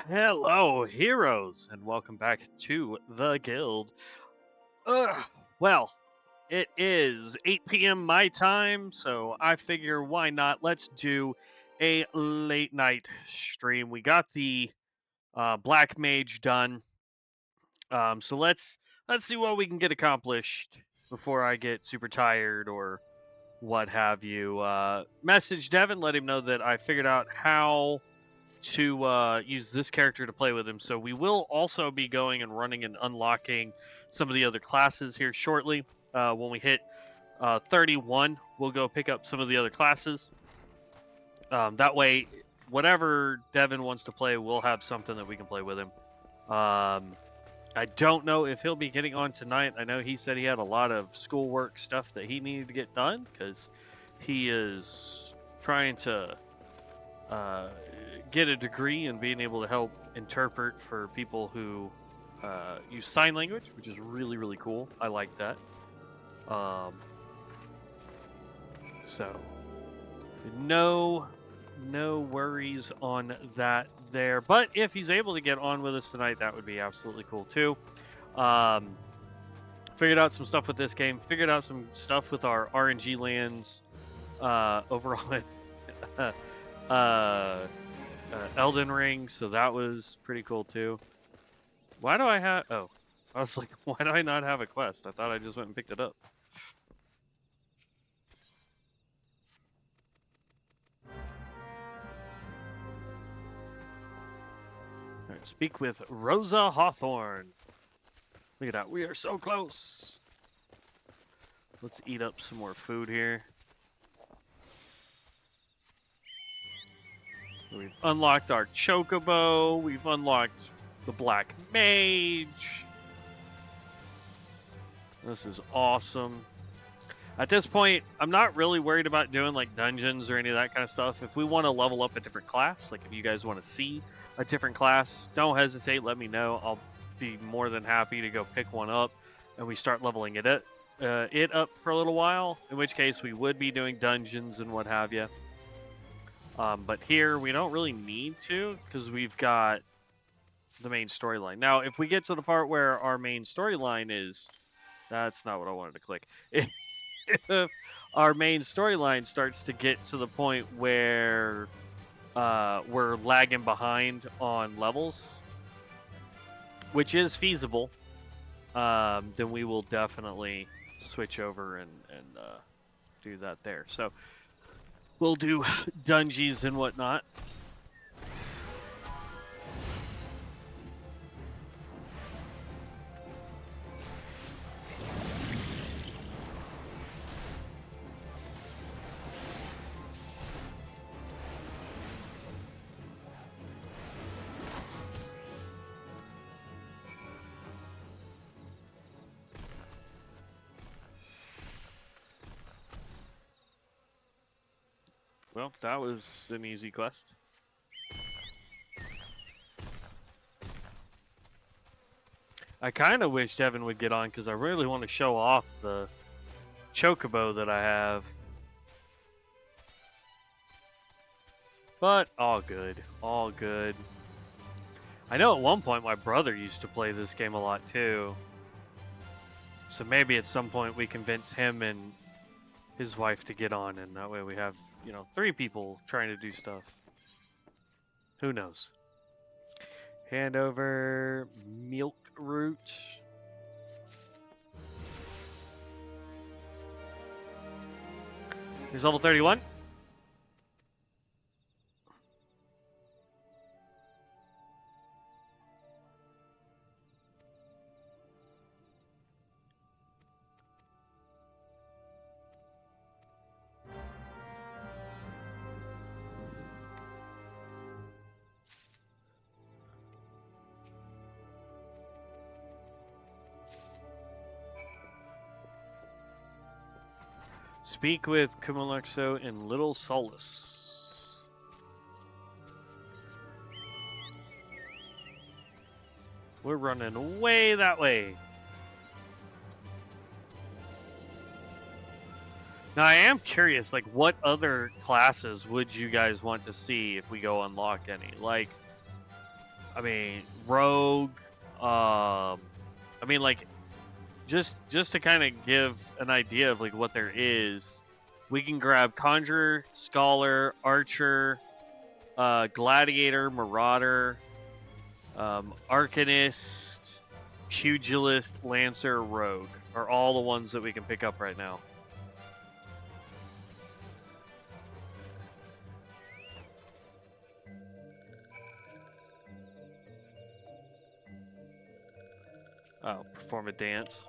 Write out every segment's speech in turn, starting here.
Hello, heroes, and welcome back to the guild. Well, it is 8 p.m. my time, so I figure why not? Let's do a late night stream. We got the Black Mage done, so let's see what we can get accomplished before I get super tired or what have you. Message Devin, let him know that I figured out how to use this character to play with him. So we will also be going and running and unlocking some of the other classes here shortly. When we hit 31, we'll go pick up some of the other classes. That way, whatever Devin wants to play, we'll have something that we can play with him. I don't know if he'll be getting on tonight. I know he said he had a lot of schoolwork stuff that he needed to get done because he is trying to get a degree in being able to help interpret for people who use sign language, which is really, really cool. I like that. So no worries on that there. But if he's able to get on with us tonight, that would be absolutely cool too. Figured out some stuff with this game. Figured out some stuff with our RNG lands over on Elden Ring, so that was pretty cool too. Why do I have... Oh, I was like, why do I not have a quest? I thought I just went and picked it up. Alright, speak with Rosa Hawthorne. Look at that, we are so close. Let's eat up some more food here. We've unlocked our Chocobo. We've unlocked the Black Mage. This is awesome. At this point, I'm not really worried about doing like dungeons or any of that kind of stuff. If we want to level up a different class, like if you guys want to see a different class, don't hesitate. Let me know. I'll be more than happy to go pick one up and we start leveling it up for a little while. In which case, we would be doing dungeons and what have you. But here, we don't really need to, because we've got the main storyline. Now, if we get to the part where our main storyline is... That's not what I wanted to click. If our main storyline starts to get to the point where we're lagging behind on levels, which is feasible, then we will definitely switch over and do that there. So... We'll do dungeons and whatnot. Well, that was an easy quest. I kind of wish Devin would get on because I really want to show off the Chocobo that I have. But all good, all good. I know at one point my brother used to play this game a lot too. So maybe at some point we convince him and his wife to get on, and that way we have, 3 people trying to do stuff. Who knows? Hand over milk root. Here's level 31. Speak with Kumulexo in Little Solace. We're running way that way. Now, I am curious, like, what other classes would you guys want to see if we go unlock any? Like, I mean, rogue. I mean, like, just to kind of give an idea of like what there is, we can grab conjurer, scholar, archer, gladiator, marauder, arcanist, pugilist, lancer, rogue are all the ones that we can pick up right now. Oh, perform a dance.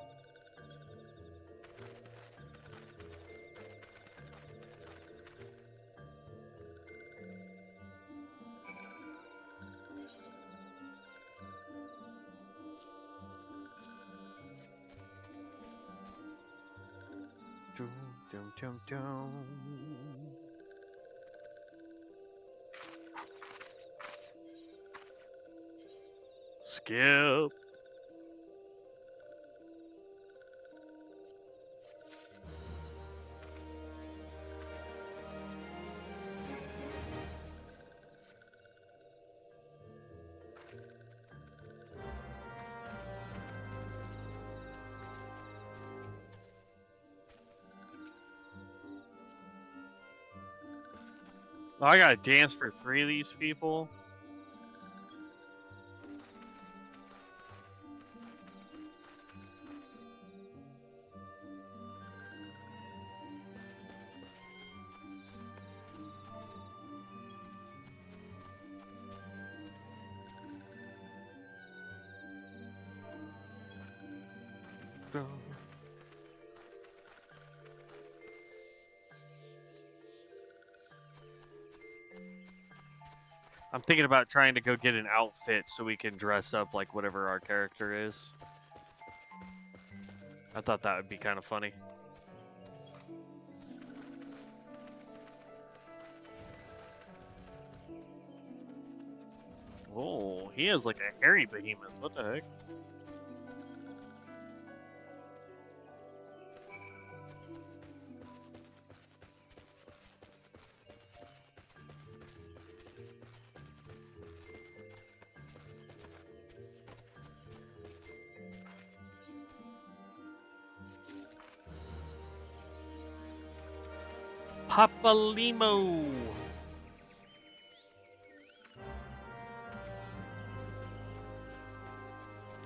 Dum, dum, dum, dum. Skip. Oh, I gotta dance for 3 of these people. I'm thinking about trying to go get an outfit so we can dress up like whatever our character is. I thought that would be kind of funny. Oh, he is like a hairy behemoth. What the heck? Papalimo.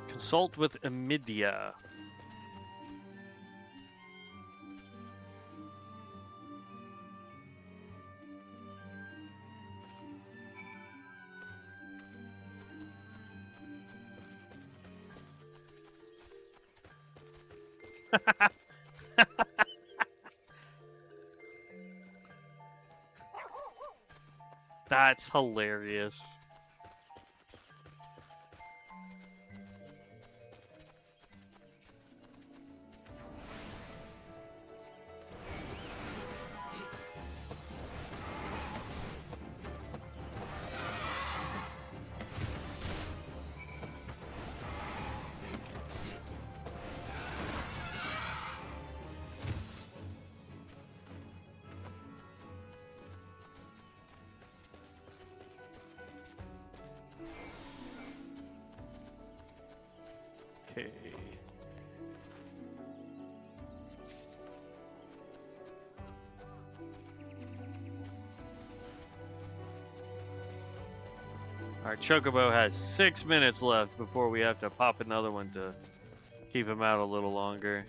Consult with Amidia. That's hilarious. Okay. Our Chocobo has 6 minutes left before we have to pop another one to keep him out a little longer.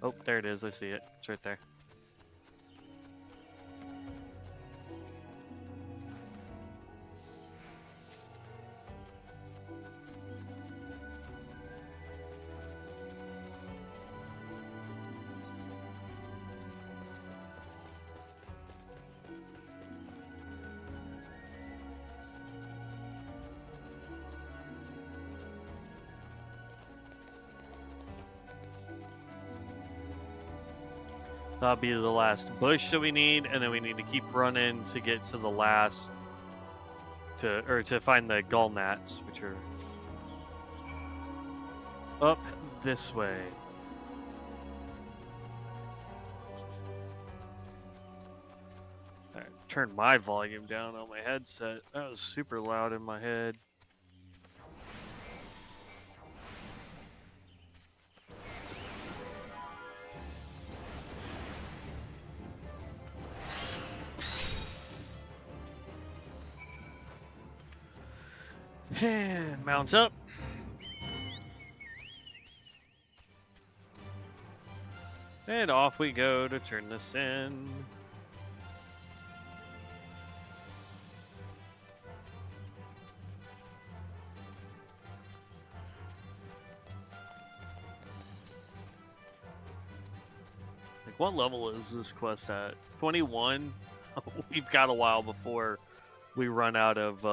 Oh, there it is. I see it. It's right there. That'll be the last bush that we need, and then we need to keep running to get to the last, to find the gull gnats, which are up this way. Alright, turn my volume down on my headset. That was super loud in my head. And mount up. And off we go to turn this in. Like, what level is this quest at? 21? We've got a while before we run out of,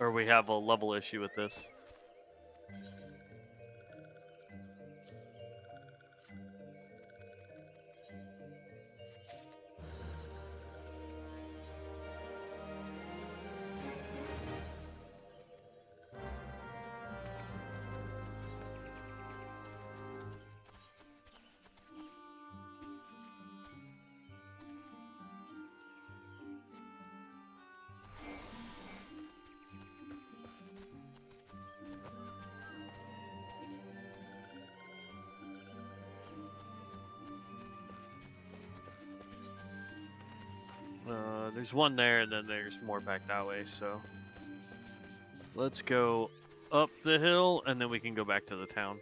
or we have a level issue with this. There's one there, and then there's more back that way, so let's go up the hill, and then we can go back to the town.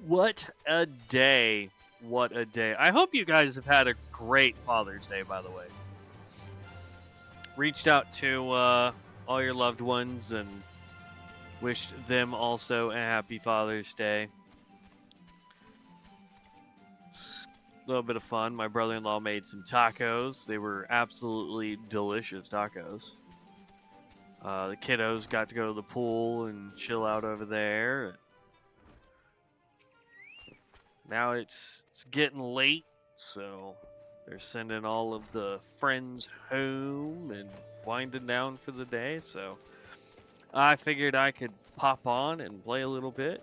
What a day. What a day. I hope you guys have had a great Father's Day, by the way. Reached out to all your loved ones and wished them also a happy Father's Day. A little bit of fun. My brother-in-law made some tacos. They were absolutely delicious tacos. The kiddos got to go to the pool and chill out over there. Now it's getting late, so they're sending all of the friends home and winding down for the day. So I figured I could pop on and play a little bit.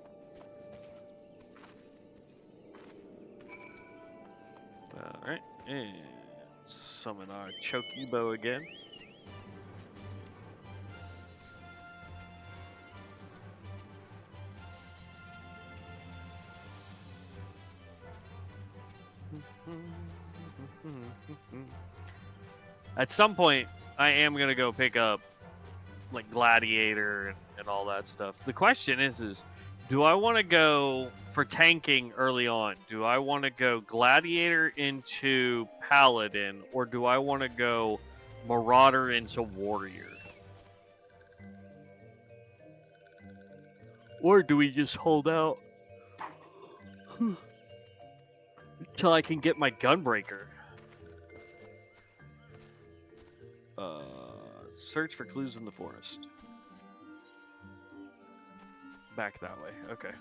Alright, and summon our Chocobo again. At some point, I am going to go pick up like Gladiator and all that stuff. The question is do I want to go for tanking early on? Do I want to go Gladiator into Paladin, or do I want to go Marauder into Warrior? Or do we just hold out until I can get my Gunbreaker? Search for clues in the forest. Back that way, okay.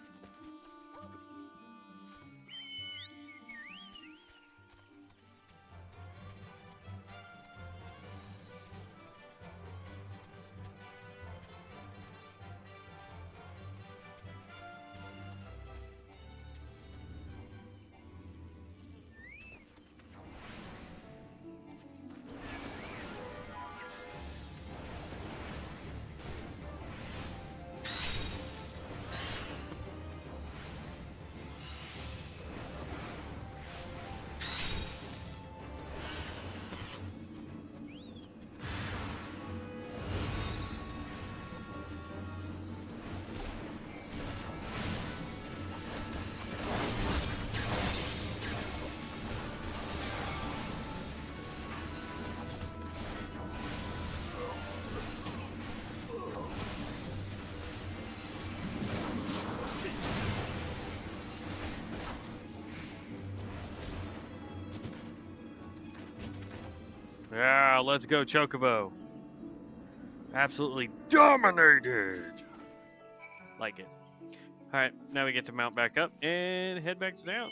Yeah, let's go, Chocobo. Absolutely dominated. Like it. Alright, now we get to mount back up and head back to town.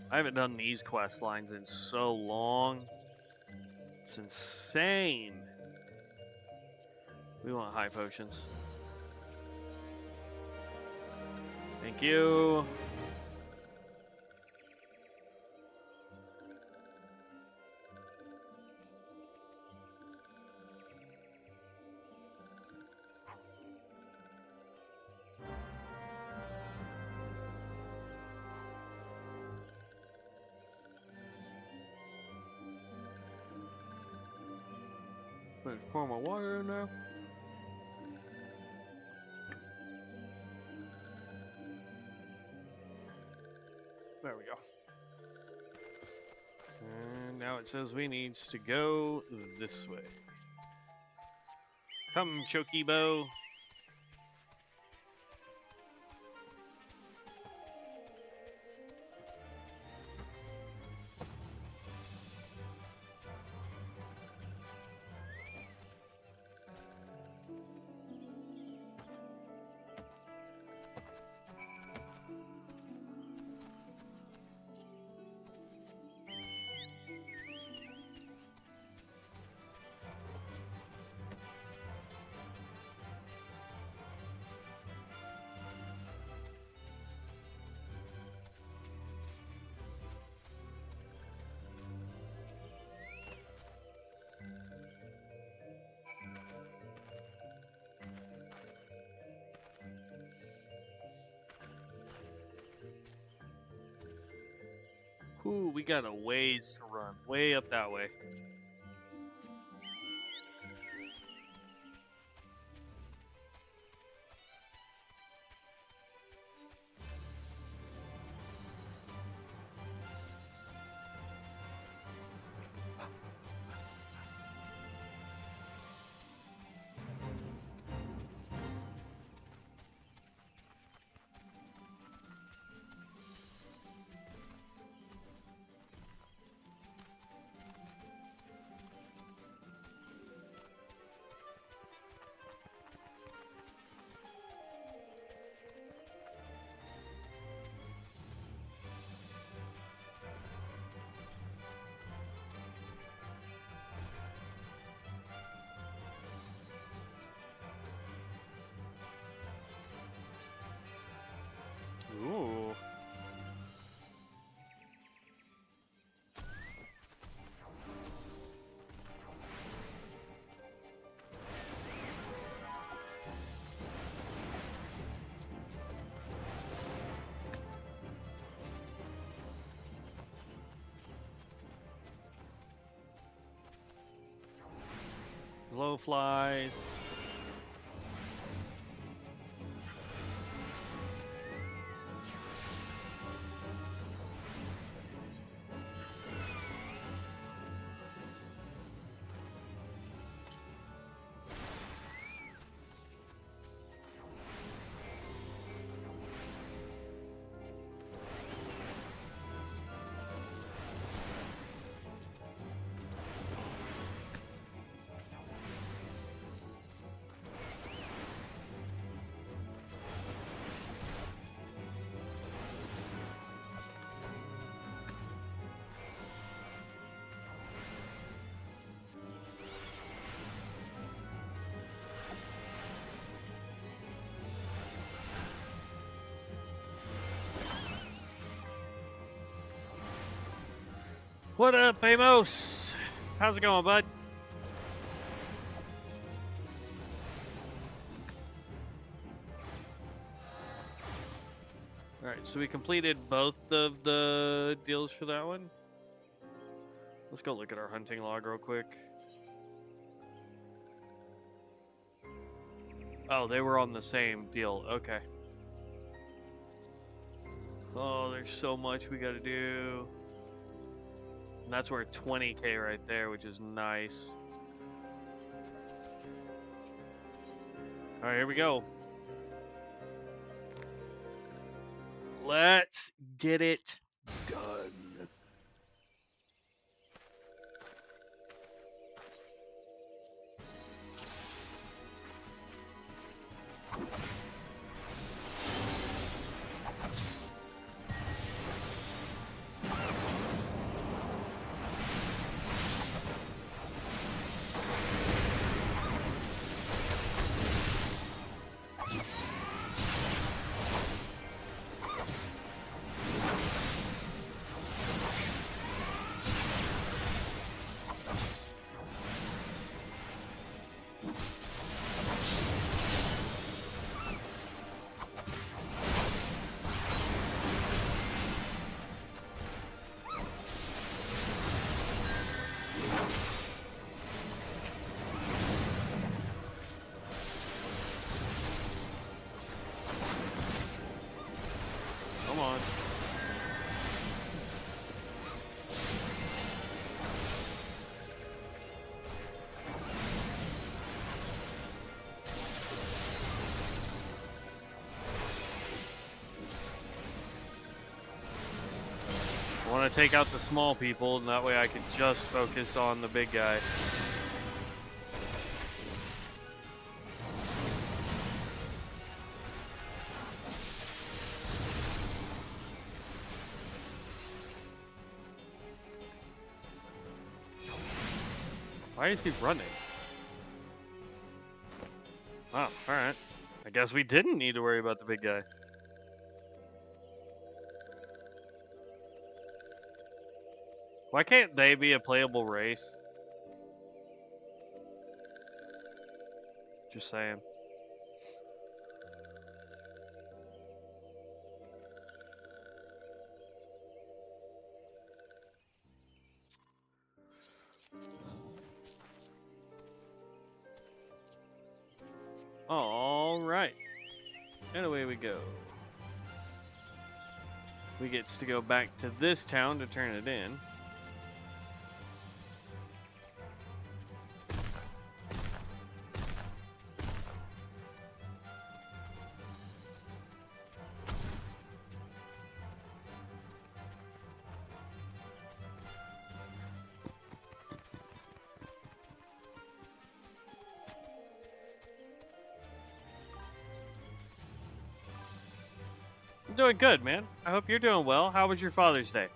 I haven't done these quest lines in so long. It's insane. We want high potions. Thank you. Let's pour my water in there. There we go. And now it says we need to go this way. Come, Chocobo. Ooh, we got a ways to run. Way up that way. Ooh. Low flies. What up, Amos? How's it going, bud? Alright, so we completed both of the deals for that one. Let's go look at our hunting log real quick. Oh, they were on the same deal. Okay. Oh, there's so much we gotta do. And that's worth 20k right there, which is nice. Alright, here we go. Let's get it done. Come on. I want to take out the small people, and that way I can just focus on the big guy. Why is he running? Oh, alright. I guess we didn't need to worry about the big guy. Why can't they be a playable race? Just saying. All right, and away we go. We get to go back to this town to turn it in. Doing good, man. I hope you're doing well. How was your Father's Day?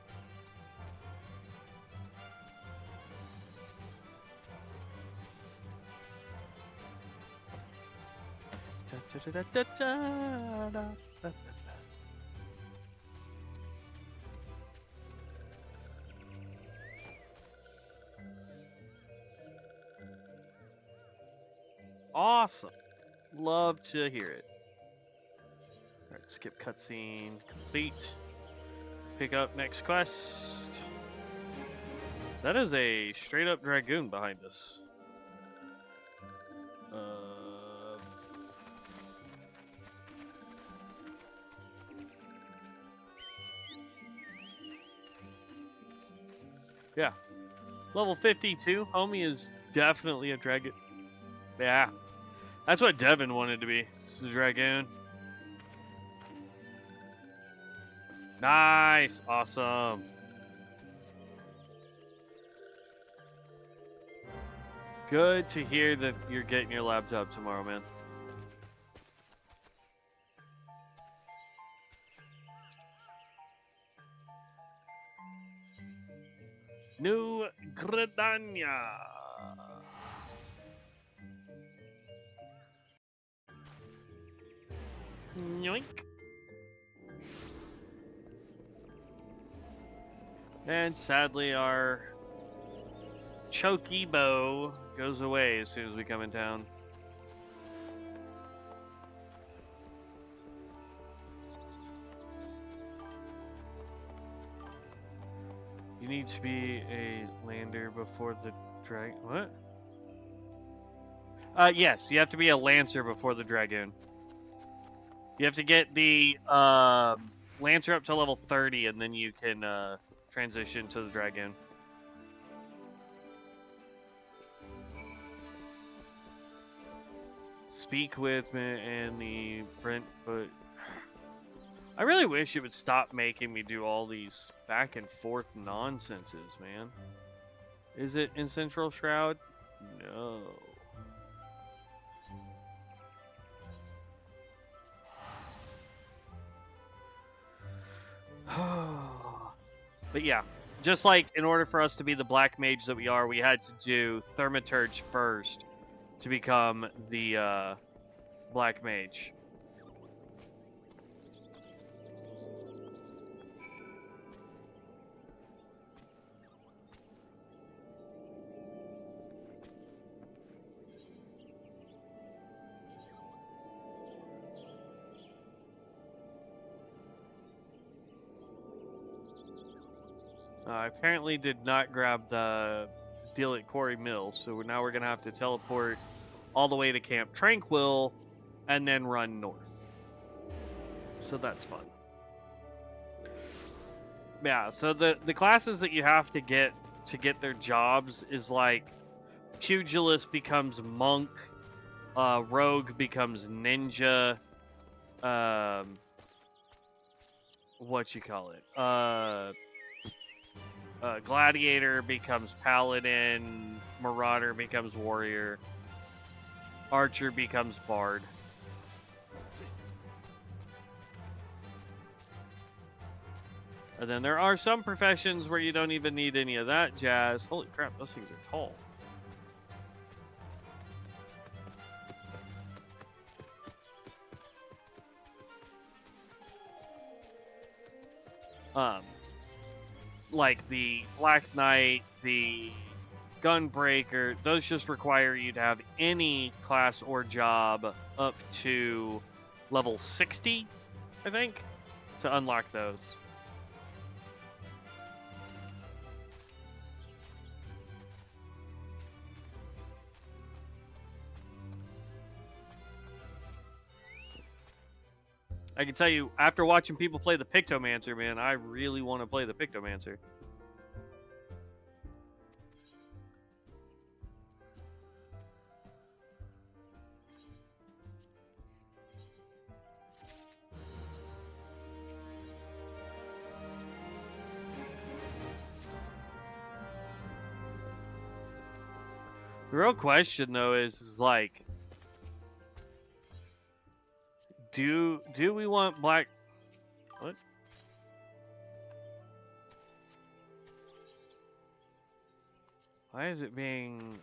Awesome. Love to hear it. Alright, skip cutscene complete. Pick up next quest. That is a straight up dragoon behind us. Yeah. Level 52. Homie is definitely a dragoon. Yeah. That's what Devin wanted to be. It's a dragoon. Nice. Awesome. Good to hear that you're getting your laptop tomorrow, man. New Gridania. Yoink. And sadly, our Choky bow goes away as soon as we come in town. You need to be a lander before the drag. What? Yes, you have to be a lancer before the dragoon. You have to get the Lancer up to level 30, and then you can transition to the Dragoon. Speak with me and the Brent, but I really wish it would stop making me do all these back and forth nonsenses, man. Is it in Central Shroud? No. But yeah, just like in order for us to be the Black Mage that we are, we had to do Thaumaturge first to become the Black Mage. I apparently did not grab the deal at Quarry Mill, so now we're going to have to teleport all the way to Camp Tranquil and then run north. So that's fun. Yeah, so the classes that you have to get their jobs is like Pugilist becomes Monk, Rogue becomes Ninja, what you call it? Gladiator becomes Paladin, Marauder becomes Warrior, Archer becomes Bard. And then there are some professions where you don't even need any of that jazz. Holy crap, those things are tall. Like the Black Knight, the Gunbreaker, those just require you to have any class or job up to level 60, I think, to unlock those. I can tell you, after watching people play the Pictomancer, man, I really want to play the Pictomancer. The real question, though, is like, do we want Black... What? Why is it being...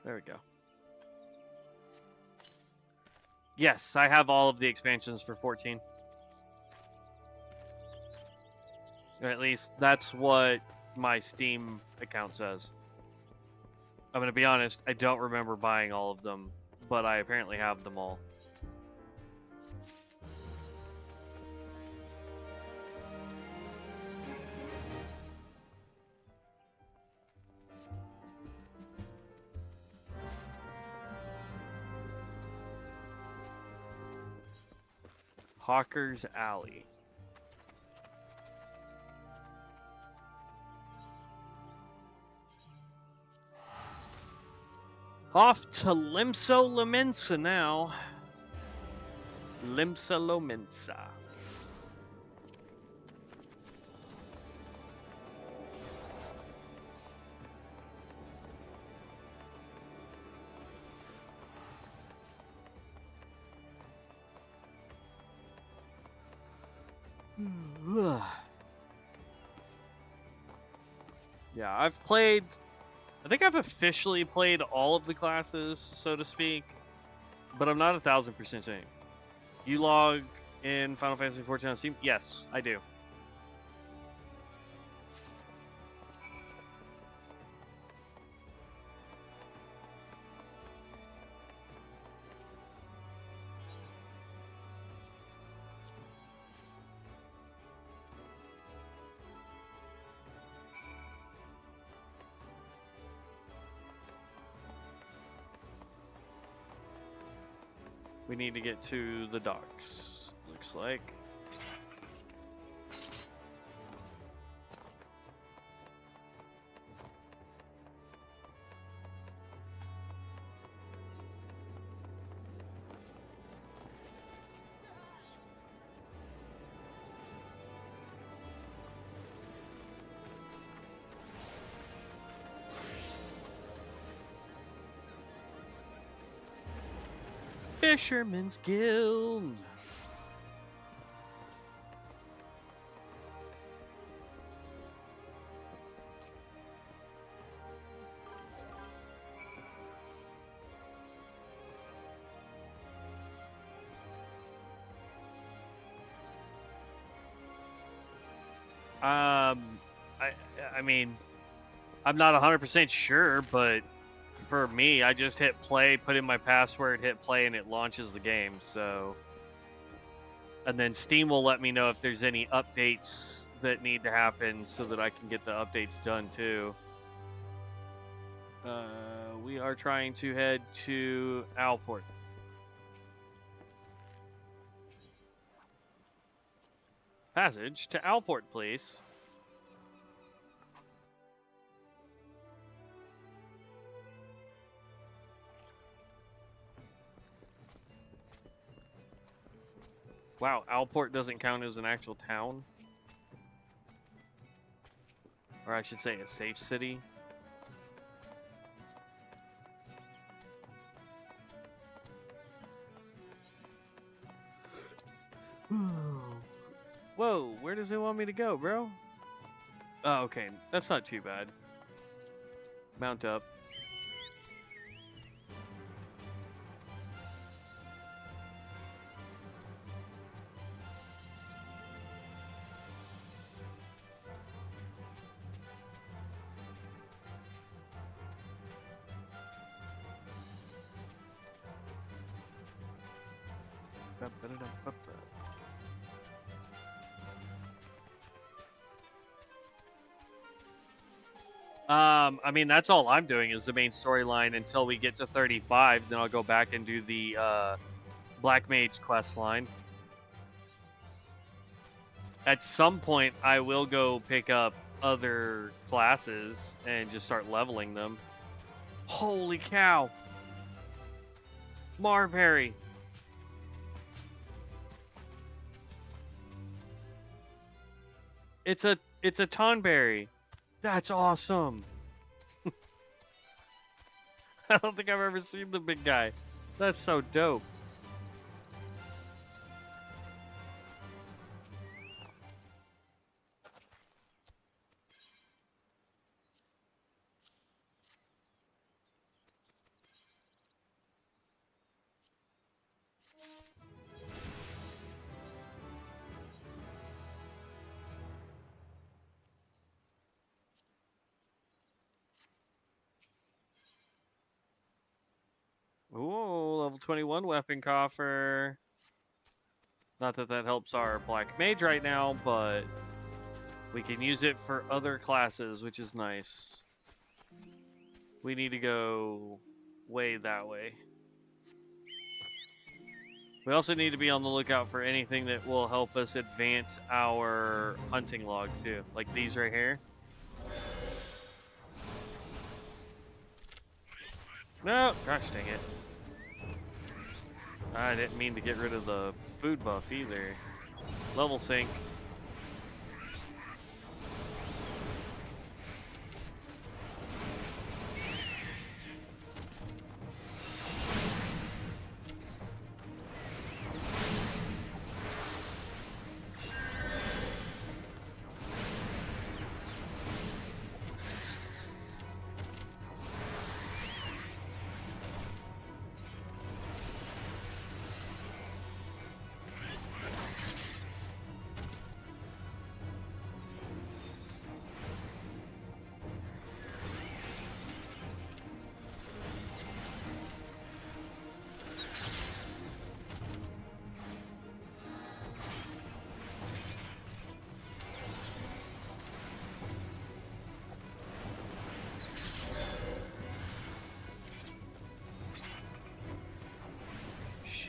There we go. Yes, I have all of the expansions for 14. Or at least that's what my Steam account says. I'm gonna be honest, I don't remember buying all of them, but I apparently have them all. Hawker's Alley. Off to Limsa Lominsa now. Limsa Lominsa. Yeah, I've played... I think I've officially played all of the classes, so to speak, but I'm not 1,000% saying. You log in Final Fantasy XIV on Steam? Yes, I do. We need to get to the docks, looks like. Fisherman's Guild. I mean, I'm not 100% sure, but for me, I just hit play, put in my password, hit play, and it launches the game. So, and then Steam will let me know if there's any updates that need to happen so that I can get the updates done too. We are trying to head to Alport. Passage to Alport, please. Wow, Alport doesn't count as an actual town. Or I should say a safe city. Whoa, where does it want me to go, bro? Oh, okay, that's not too bad. Mount up. I mean, that's all I'm doing is the main storyline until we get to 35. Then I'll go back and do the Black Mage quest line. At some point, I will go pick up other classes and just start leveling them. Holy cow! Marberry! It's a Tonberry. That's awesome. I don't think I've ever seen the big guy. That's so dope. Ooh, level 21 weapon coffer. Not that that helps our Black Mage right now, but we can use it for other classes, which is nice. We need to go way that way. We also need to be on the lookout for anything that will help us advance our hunting log too, like these right here. No, gosh dang it. I didn't mean to get rid of the food buff either. Level sync.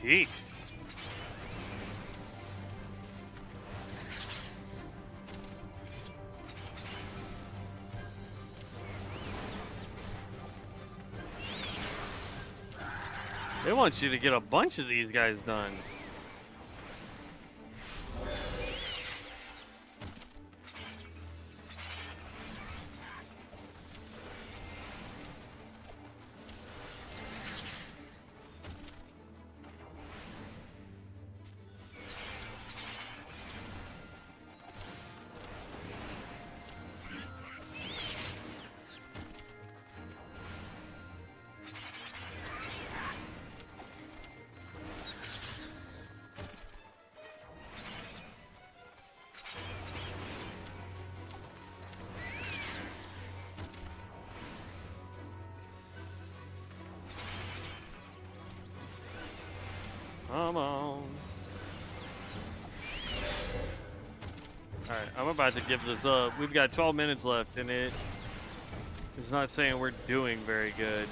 Sheesh. They want you to get a bunch of these guys done. Come on. Alright, I'm about to give this up. We've got 12 minutes left, and it's not saying we're doing very good.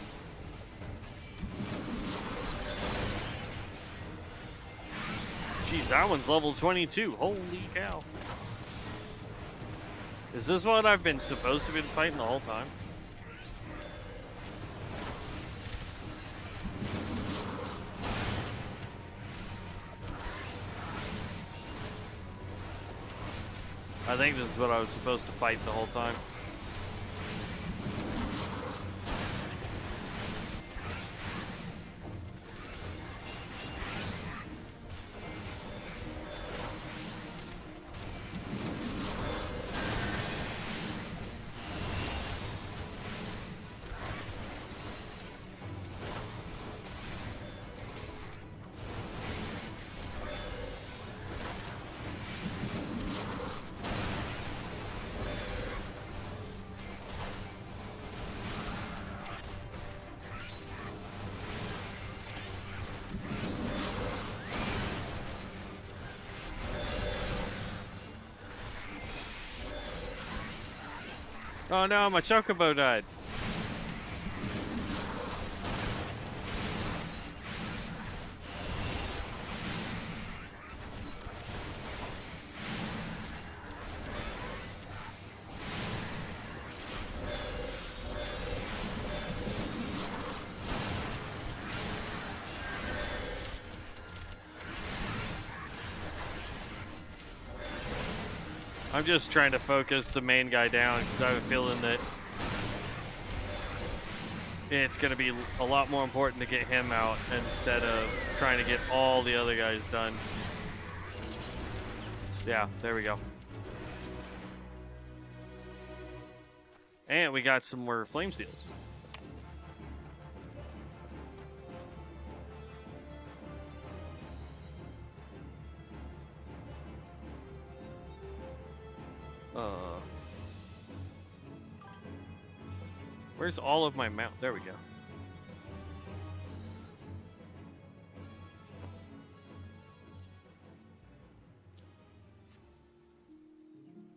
Jeez, that one's level 22. Holy cow. Is this what I've been supposed to be fighting the whole time? I think this is what I was supposed to fight the whole time. Oh no, my chocobo died. I'm just trying to focus the main guy down because I have a feeling that it's going to be a lot more important to get him out instead of trying to get all the other guys done. Yeah, there we go. And we got some more flame seals. Where's all of my mount? There we go.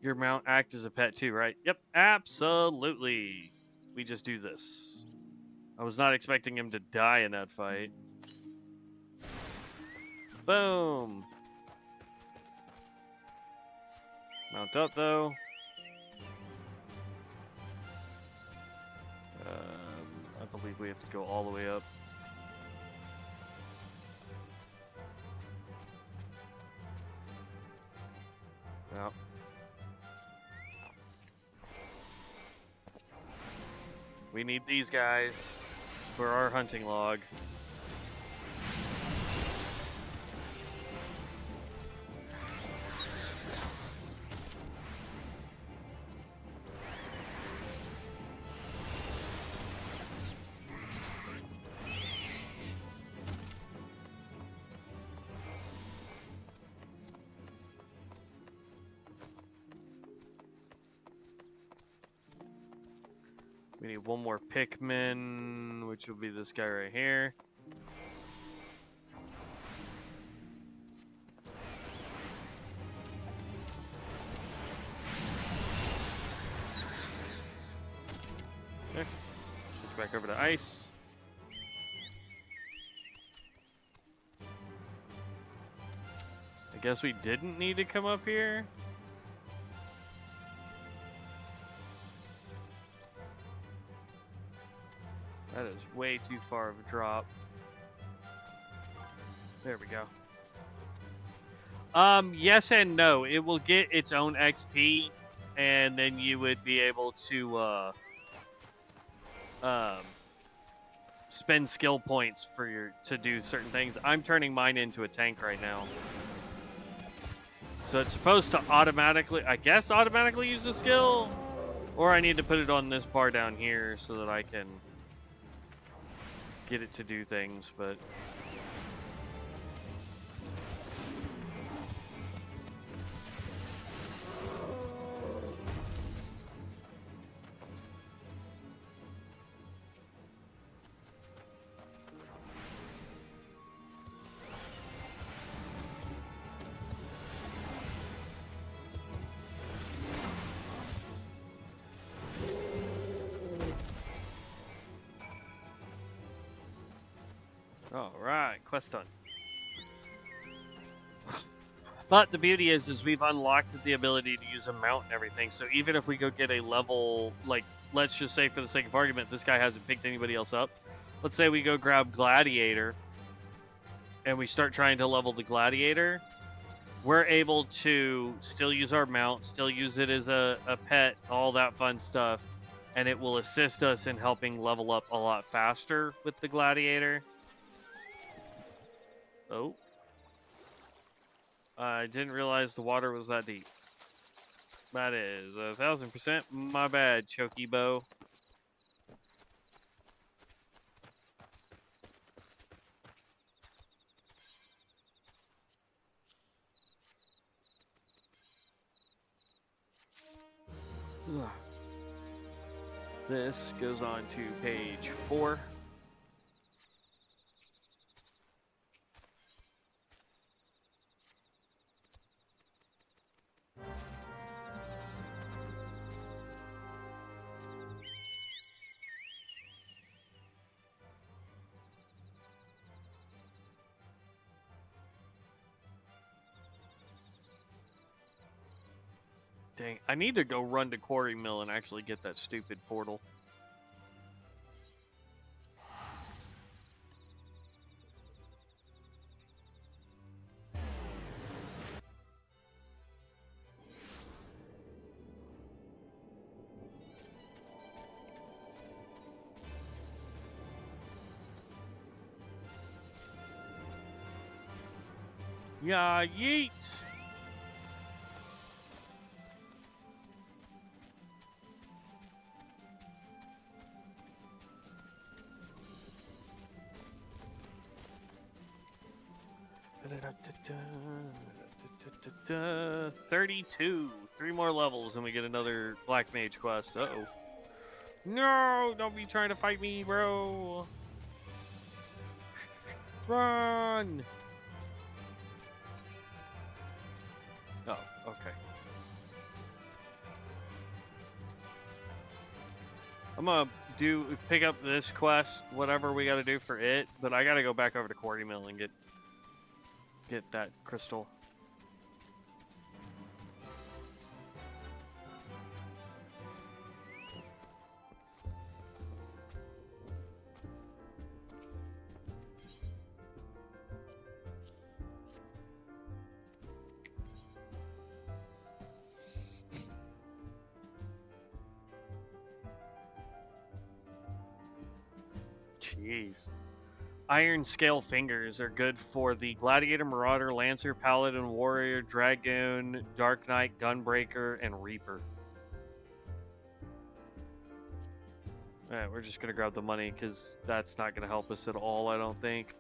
Your mount act as a pet too, right? Yep, absolutely. We just do this. I was not expecting him to die in that fight. Boom. Mount up though. I believe we have to go all the way up. Yeah. We need these guys for our hunting log. We need one more Pikmin, which will be this guy right here. Okay. Switch back over to ice. guess we didn't need to come up here. That is way too far of a drop. There we go. Yes and no. It will get its own XP, and then you would be able to spend skill points for to do certain things. I'm turning mine into a tank right now. So it's supposed to automatically, I guess, automatically use the skill, or I need to put it on this bar down here so that I can get it to do things, but all right, quest done. But the beauty is we've unlocked the ability to use a mount and everything. So even if we go get a level, like, let's just say for the sake of argument, this guy hasn't picked anybody else up. Let's say we go grab Gladiator and we start trying to level the Gladiator. We're able to still use our mount, still use it as a pet, all that fun stuff. And it will assist us in helping level up a lot faster with the Gladiator. Oh. I didn't realize the water was that deep. That is 1,000% my bad, Choky Bow. This goes on to page 4. Dang, I need to go run to Quarry Mill and actually get that stupid portal. Yeah, yeet! Da, 32. 3 more levels and we get another Black Mage quest. Uh-oh. No! Don't be trying to fight me, bro! Run! Oh, okay. I'm gonna pick up this quest, whatever we gotta do for it, but I gotta go back over to Quarry Mill and get that crystal. Jeez. Iron Scale Fingers are good for the Gladiator, Marauder, Lancer, Paladin, Warrior, Dragoon, Dark Knight, Gunbreaker, and Reaper. Alright, we're just gonna grab the money because that's not gonna help us at all, I don't think.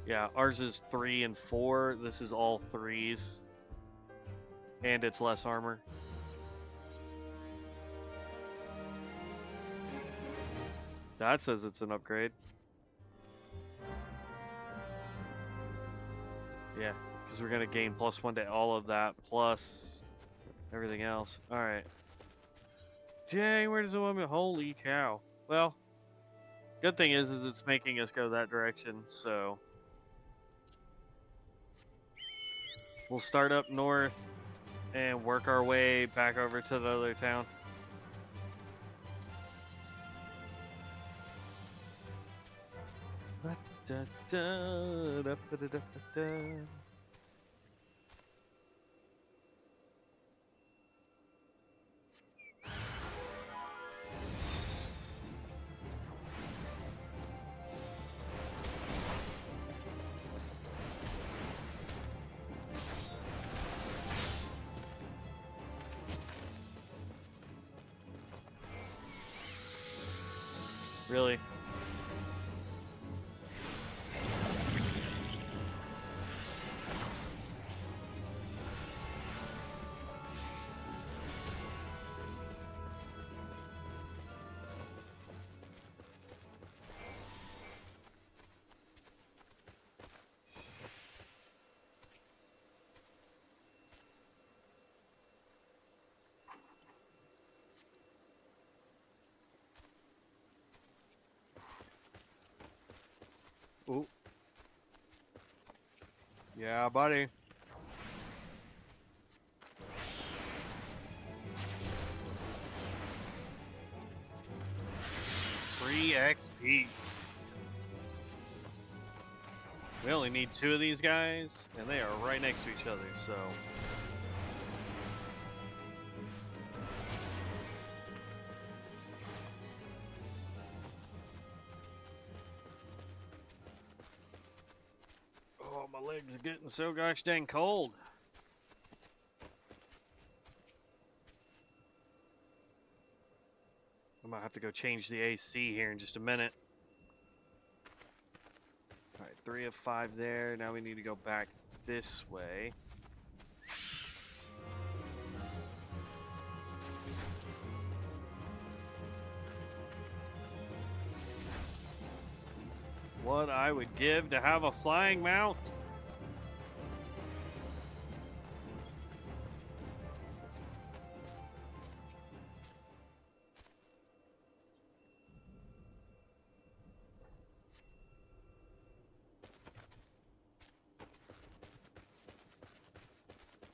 Yeah, ours is 3 and 4. This is all 3s. And it's less armor. That says it's an upgrade. Yeah, because we're going to gain +1 to all of that, plus everything else. Alright. Dang, where does the woman... Holy cow. Well, good thing is it's making us go that direction, so... We'll start up north and work our way back over to the other town. Really? Ooh. Yeah, buddy. Free XP. We only need 2 of these guys, and they are right next to each other, so... Oh, my legs are getting so gosh dang cold. I might have to go change the AC here in just a minute. Alright, 3 of 5 there. Now we need to go back this way. What I would give to have a flying mount.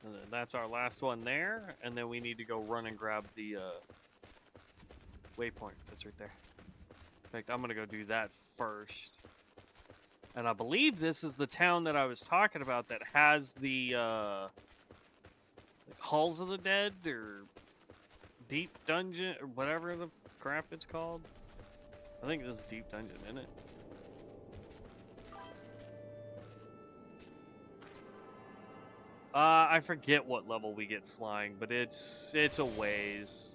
And then that's our last one there, and then we need to go run and grab the waypoint. That's right there. In fact, I'm gonna go do that first. And I believe this is the town that I was talking about that has the like Halls of the Dead or Deep Dungeon or whatever the crap it's called. I think this is Deep Dungeon, isn't it? I forget what level we get flying, but it's a ways.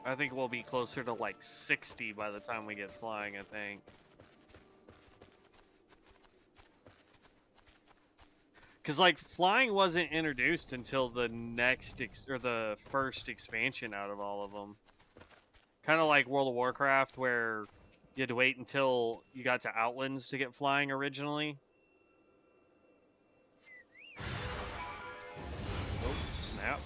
I think we'll be closer to like 60 by the time we get flying, I think. Because like flying wasn't introduced until the next or the first expansion out of all of them. Kind of like World of Warcraft, where you had to wait until you got to Outlands to get flying originally. Oh, snap.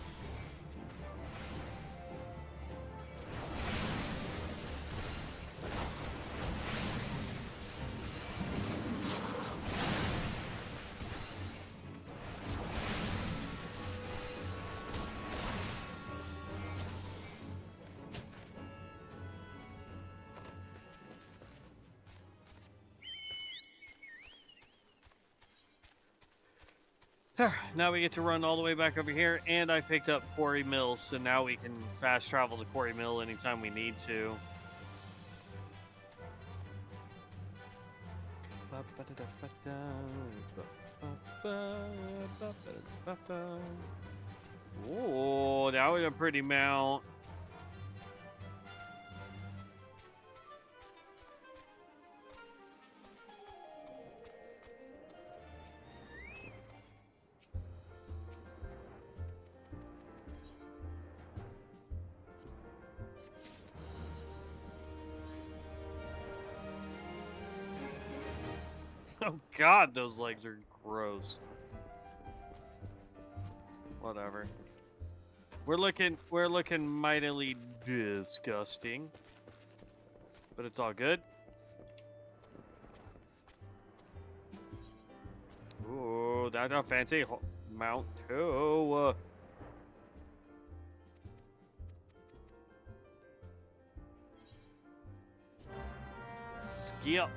Now we get to run all the way back over here, and I picked up Quarry Mill, so now we can fast travel to Quarry Mill anytime we need to. Oh, that was a pretty mount. Oh God, those legs are gross. Whatever. We're looking mightily disgusting. But it's all good. Ooh, that's a fancy mount too. Skip.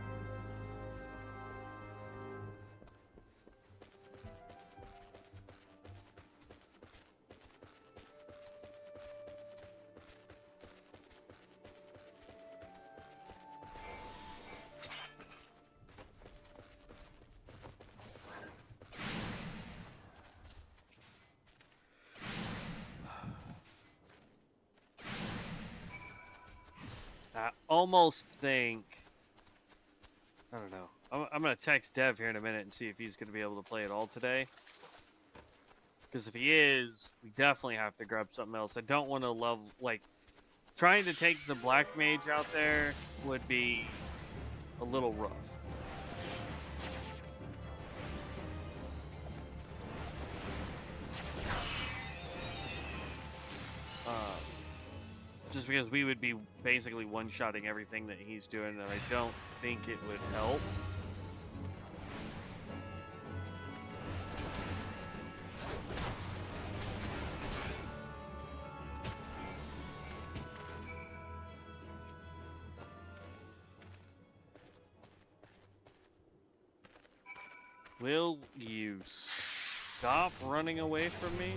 I almost think, I don't know. I'm going to text Dev here in a minute and see if he's going to be able to play it all today. Because if he is, we definitely have to grab something else. I don't want to level, like, trying to take the Black Mage out there would be a little rough. Just because we would be basically one-shotting everything that he's doing, and I don't think it would help. Will you stop running away from me?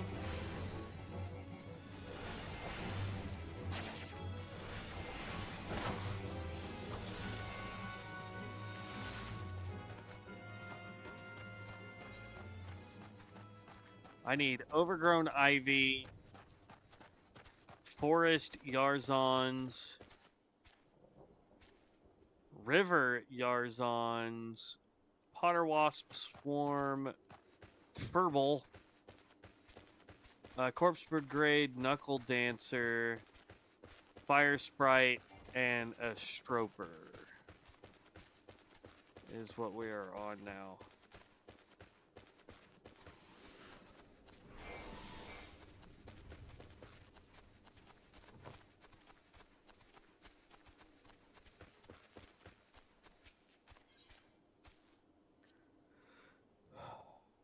I need overgrown ivy, forest yarzons, river yarzons, potter wasp swarm, furball, corpse brigade, knuckle dancer, fire sprite, and a stroper is what we are on now.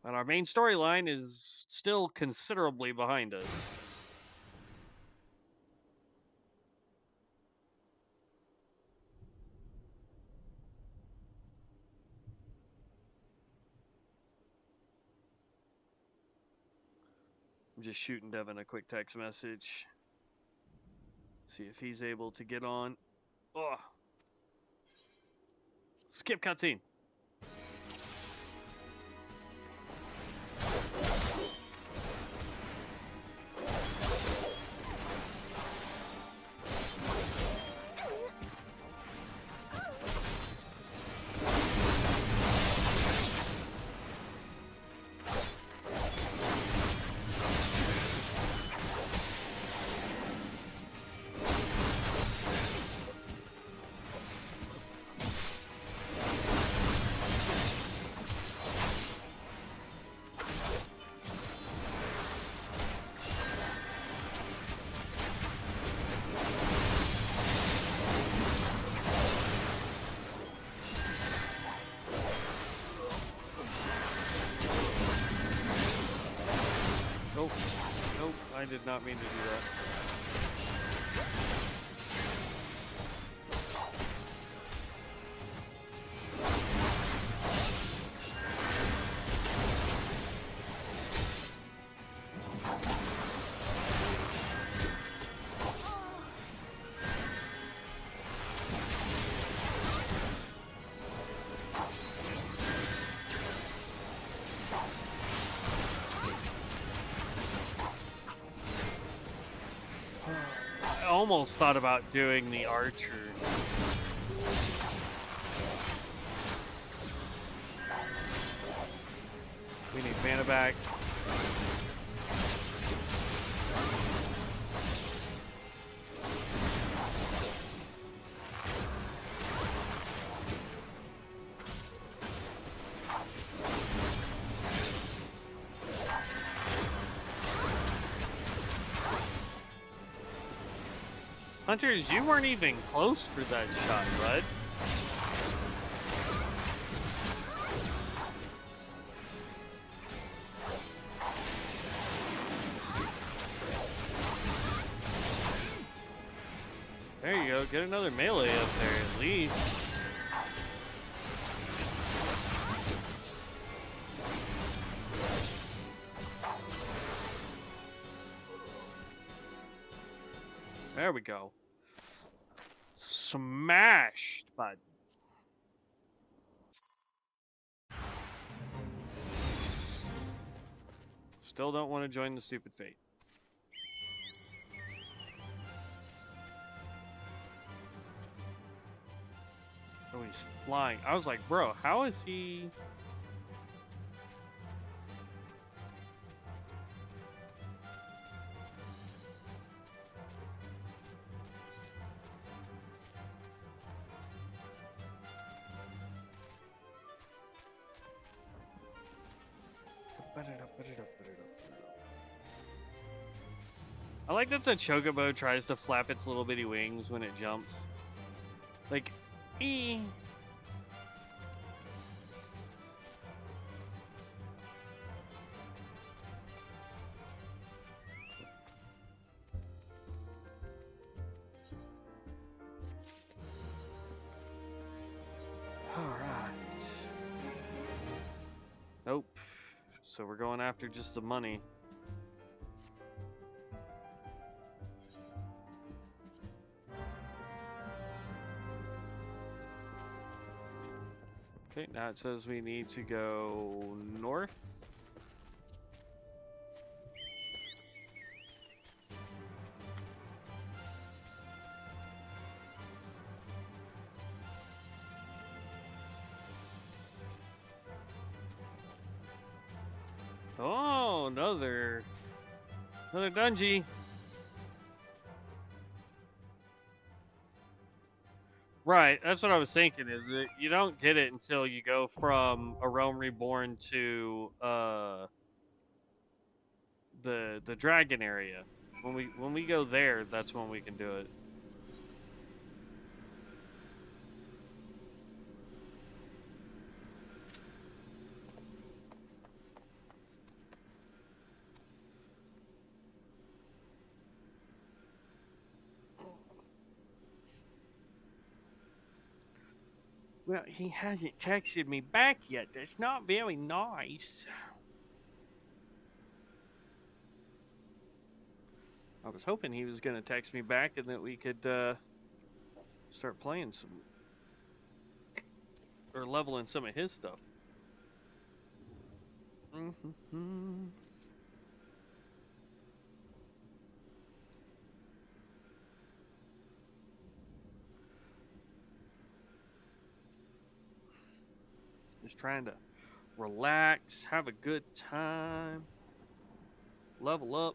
And our main storyline is still considerably behind us. I'm just shooting Devin a quick text message. See if he's able to get on. Oh. Skip cutscene. Nope, I did not mean to do that. I almost thought about doing the archer. We need mana back. Hunters, you weren't even close for that shot, bud. get another melee up there at least. There we go. Smashed, bud. Still don't want to join the stupid fate. Oh, he's flying. I was like, bro, how is he... I like that the chocobo tries to flap its little bitty wings when it jumps. Like, ee. Alright. Nope. So we're going after just the money. Okay, now it says we need to go north. Oh, another dungeon. Right, that's what I was thinking. Is that you don't get it until you go from A Realm Reborn to the dragon area. When we go there, that's when we can do it. Well, he hasn't texted me back yet. That's not very nice. I was hoping he was going to text me back and that we could start playing some or leveling some of his stuff. Just trying to relax, have a good time, level up.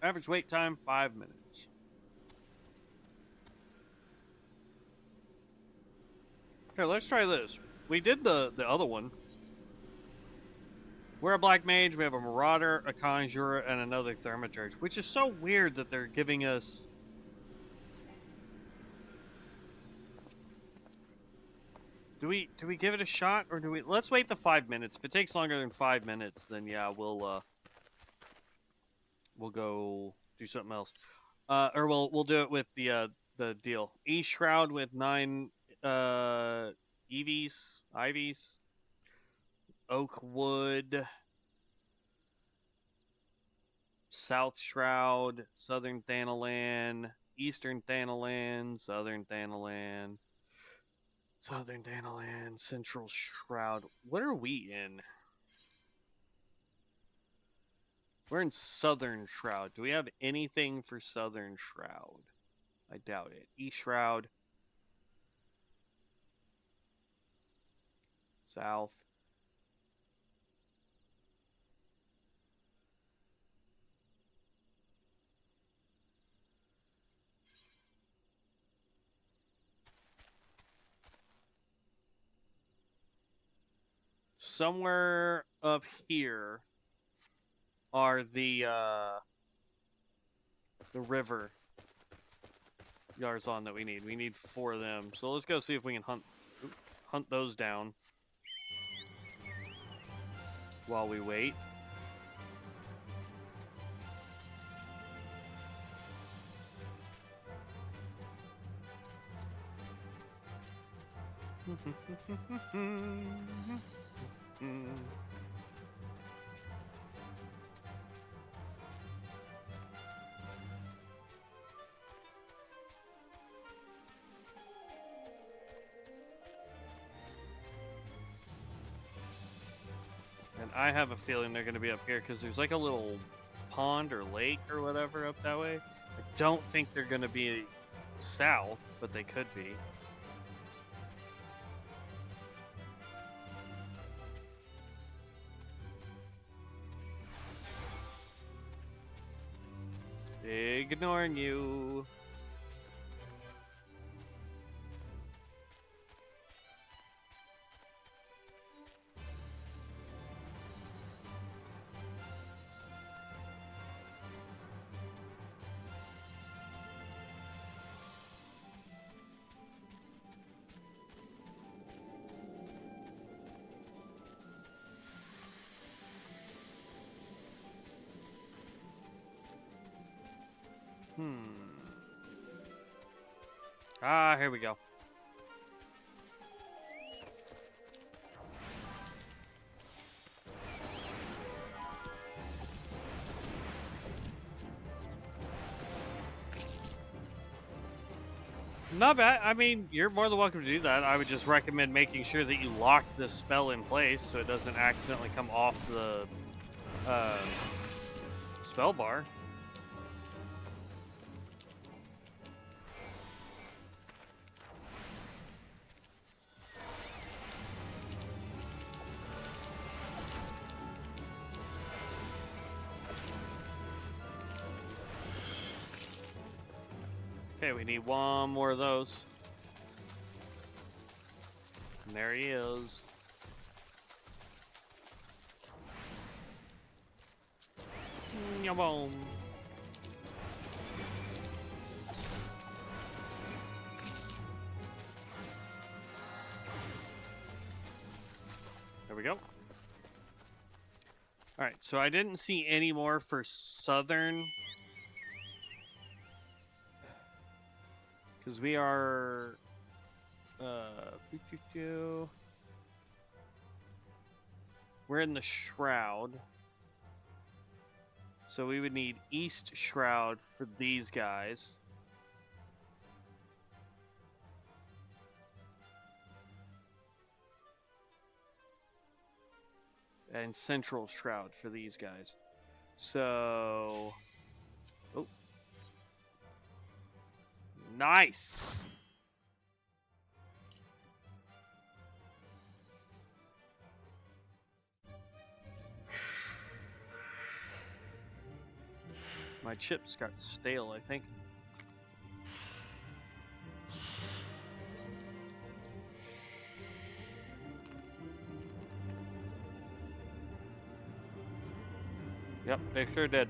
Average wait time, 5 minutes. Here, let's try this. We did the other one. We're a Black Mage, we have a Marauder, a Conjurer, and another Thaumaturge, which is so weird that they're giving us... Do we give it a shot, or do we... Let's wait the 5 minutes. If it takes longer than 5 minutes, then yeah, we'll go do something else. Or we'll do it with the deal. E-Shroud with 9 Ivies. Oakwood, South Shroud, Southern Thanalan, Eastern Thanalan, Southern Thanalan, Southern Thanalan, Central Shroud. What are we in? We're in Southern Shroud. Do we have anything for Southern Shroud? I doubt it. East Shroud. South. somewhere up here are the river Yarzon that we need. We need 4 of them. So let's go see if we can hunt those down while we wait. And I have a feeling they're going to be up here because there's like a little pond or lake or whatever up that way. I don't think they're going to be south, but they could be. Ignoring you. Ah, here we go. Not bad. I mean, you're more than welcome to do that. I would just recommend making sure that you lock this spell in place so it doesn't accidentally come off the spell bar. Okay, we need 1 more of those. And there he is. Boom. There we go. Alright, so I didn't see any more for southern. Because we are... we're in the Shroud. So we would need East Shroud for these guys. And Central Shroud for these guys. So... oh. Nice! My chips got stale, I think. Yep, they sure did.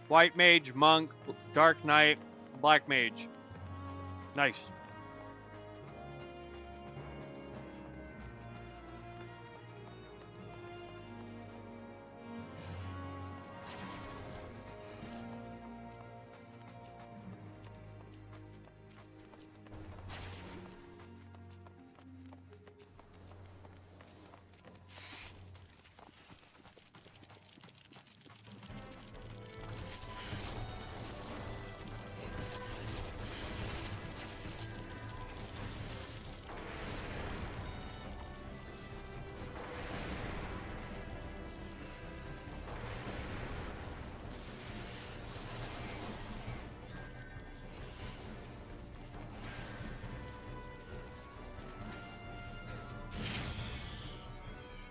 White Mage, Monk, Dark Knight, Black Mage. Nice.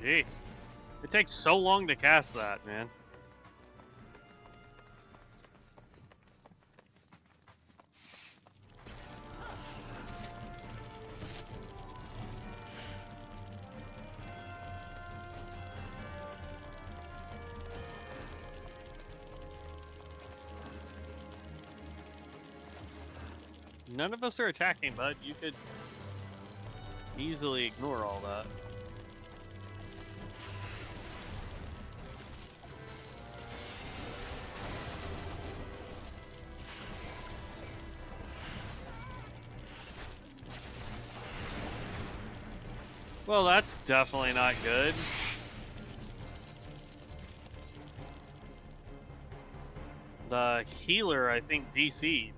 Jeez. It takes so long to cast that, man. None of us are attacking, bud. You could easily ignore all that. Well, that's definitely not good. The healer, I think, DC'd.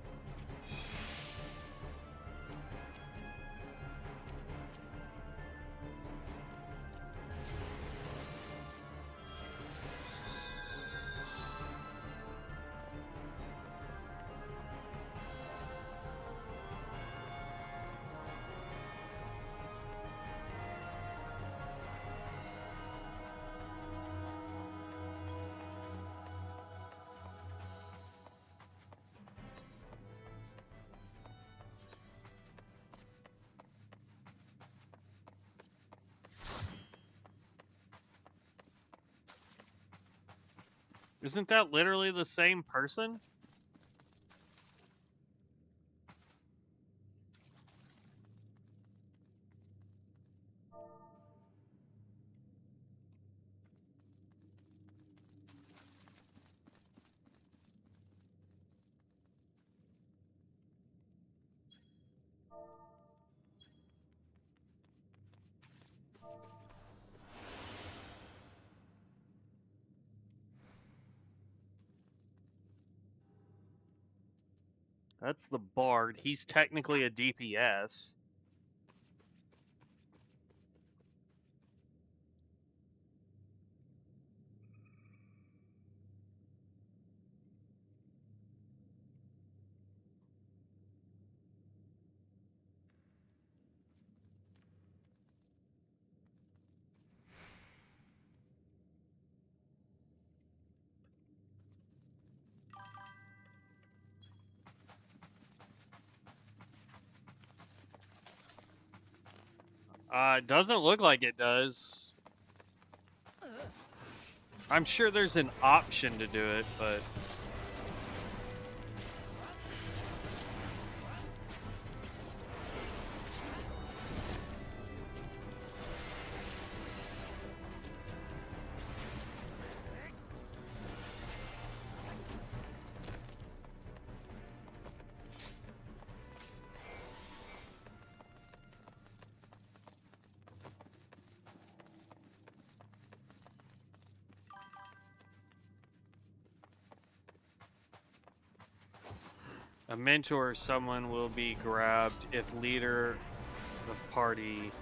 Isn't that literally the same person? That's the bard. He's technically a DPS. It doesn't look like it does. I'm sure there's an option to do it, but... A mentor or someone will be grabbed if leader of party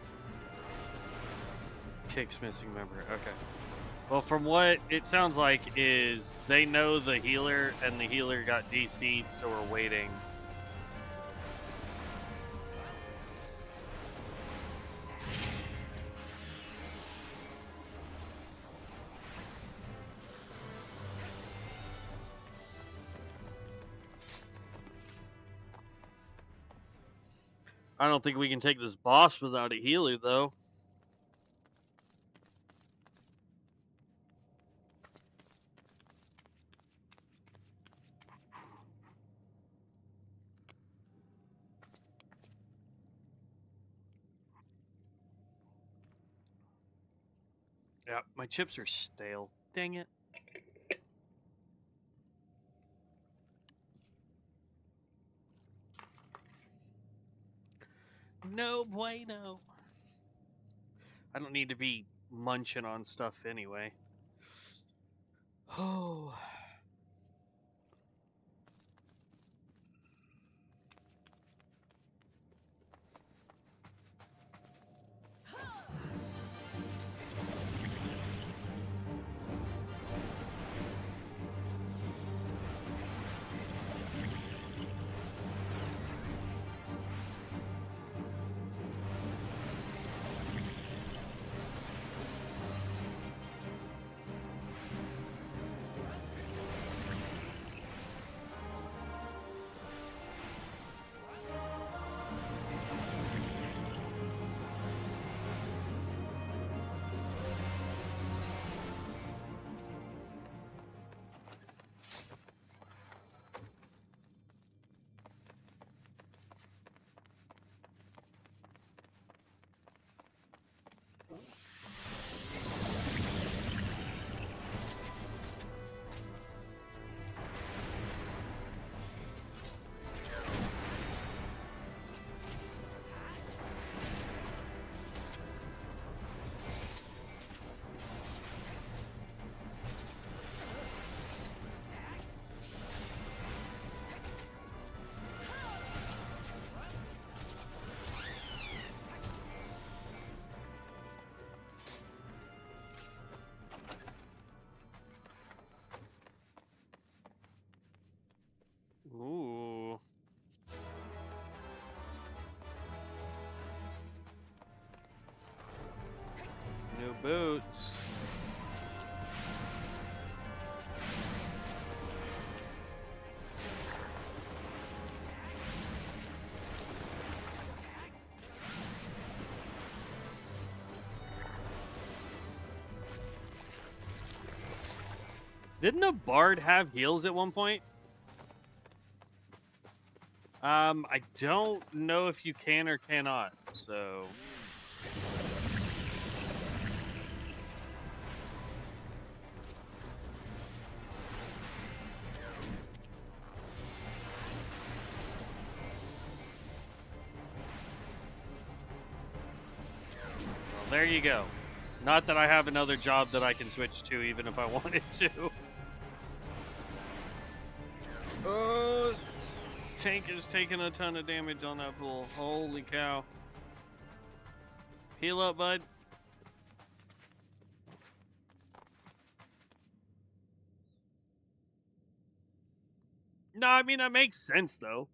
kicks missing member. Okay. Well, from what it sounds like is they know the healer and the healer got DC'd, so we're waiting. I don't think we can take this boss without a healer, though. Yeah, my chips are stale. Dang it. No bueno. I don't need to be munching on stuff anyway. Oh. boots. Didn't a bard have heals at one point? I don't know if you can or cannot, so... Well, there you go. Not that I have another job that I can switch to, even if I wanted to. Tank is taking a ton of damage on that pool. Holy cow. Heal up, bud. No, I mean, that makes sense, though.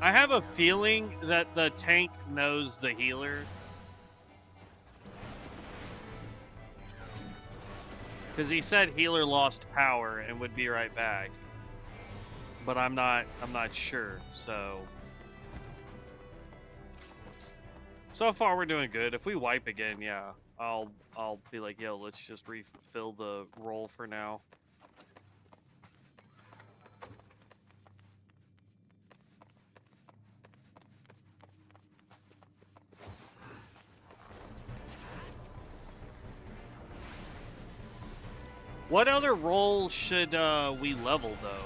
I have a feeling that the tank knows the healer. Because he said healer lost power and would be right back. But I'm not sure, so... So far we're doing good. If we wipe again, yeah, I'll be like, yo, let's just refill the roll for now. What other role should we level, though?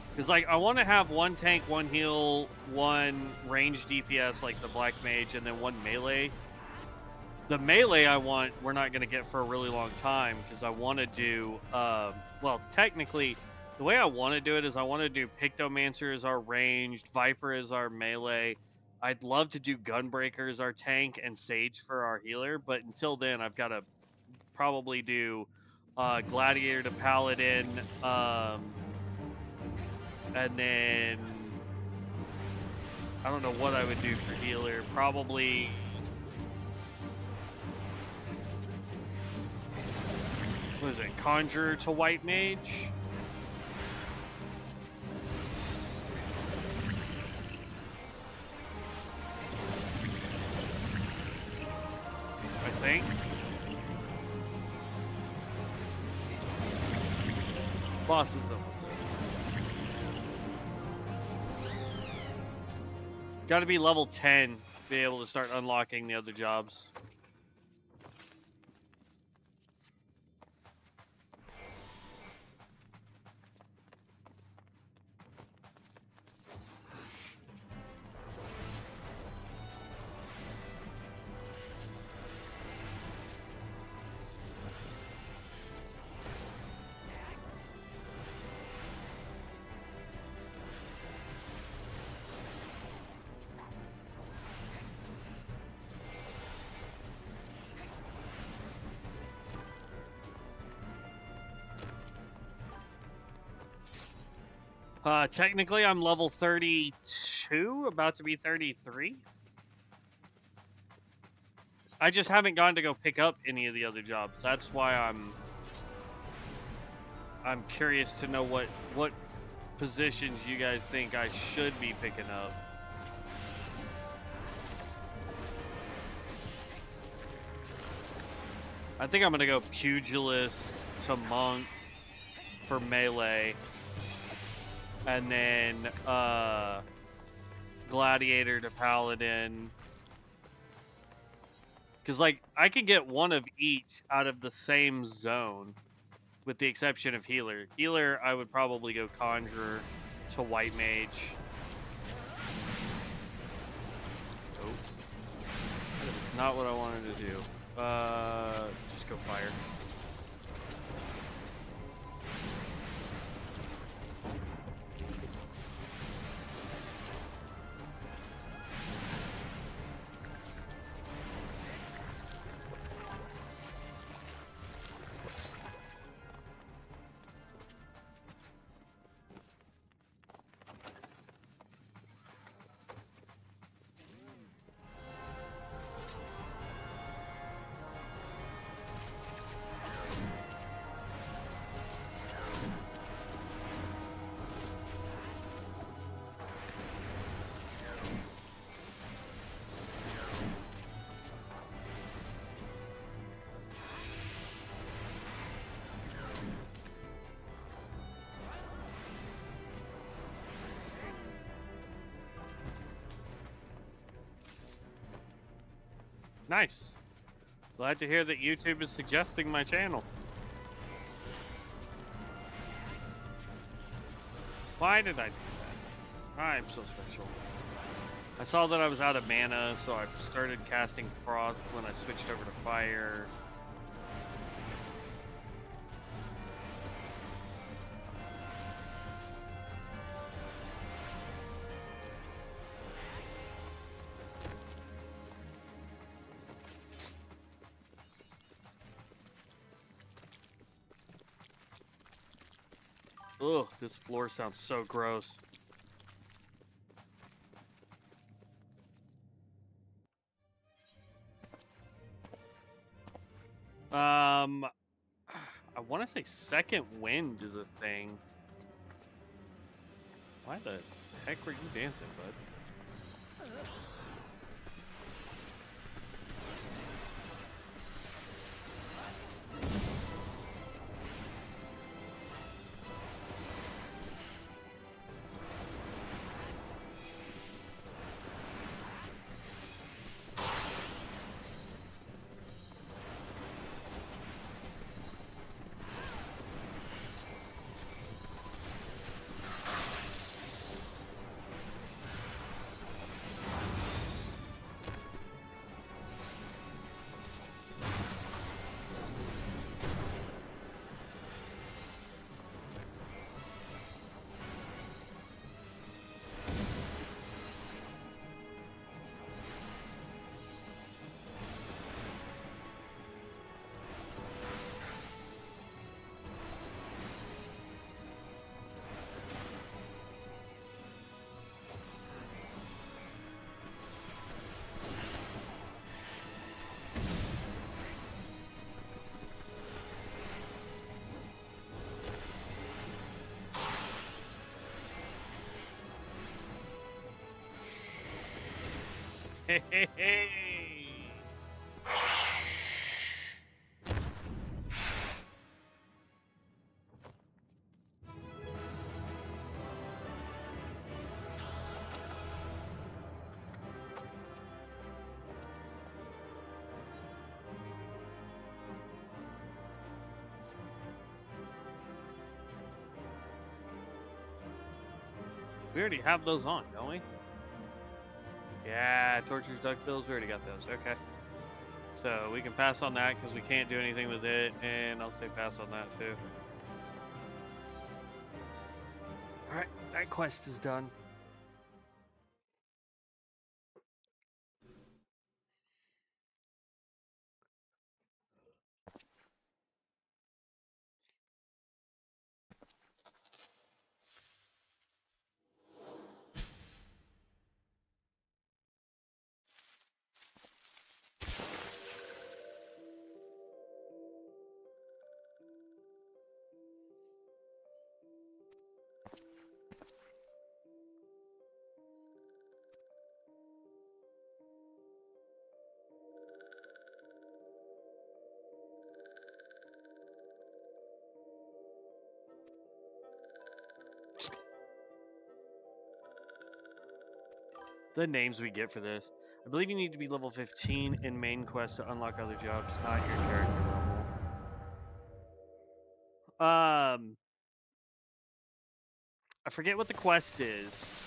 Because, like, I want to have one tank, one heal, one range DPS, like the Black Mage, and then one melee. The melee we're not going to get for a really long time, because I want to do, well, technically, the way I want to do it is I want to do Pictomancer as our ranged, Viper as our melee. I'd love to do Gunbreaker as our tank, and Sage for our healer, but until then, I've got to probably do Gladiator to Paladin, and then I don't know what I would do for healer. Probably what is it? Conjurer to White Mage. I think. Boss is almost done. Got to be level 10 to be able to start unlocking the other jobs. Technically, I'm level 32, about to be 33. I just haven't gone to go pick up any of the other jobs. That's why I'm curious to know what positions you guys think I should be picking up. I think I'm gonna go Pugilist to Monk for melee. And then Gladiator to Paladin. Because, like, I could get one of each out of the same zone, with the exception of Healer. Healer, I would probably go Conjurer to White Mage. Oh. That is not what I wanted to do. Just go Fire. Nice. Glad to hear that YouTube is suggesting my channel. Why did I do that? I'm so special. I saw that I was out of mana, so I started casting Frost when I switched over to Fire. Ugh, this floor sounds so gross. I want to say second wind is a thing. Why the heck were you dancing, bud? Hey, hey, hey. We already have those on, don't we? Yeah, Torture's Duckbills, we already got those. Okay. So we can pass on that because we can't do anything with it, and I'll say pass on that too. Alright, that quest is done. The names we get for this. I believe you need to be level 15 in main quest to unlock other jobs, not your character level. I forget what the quest is.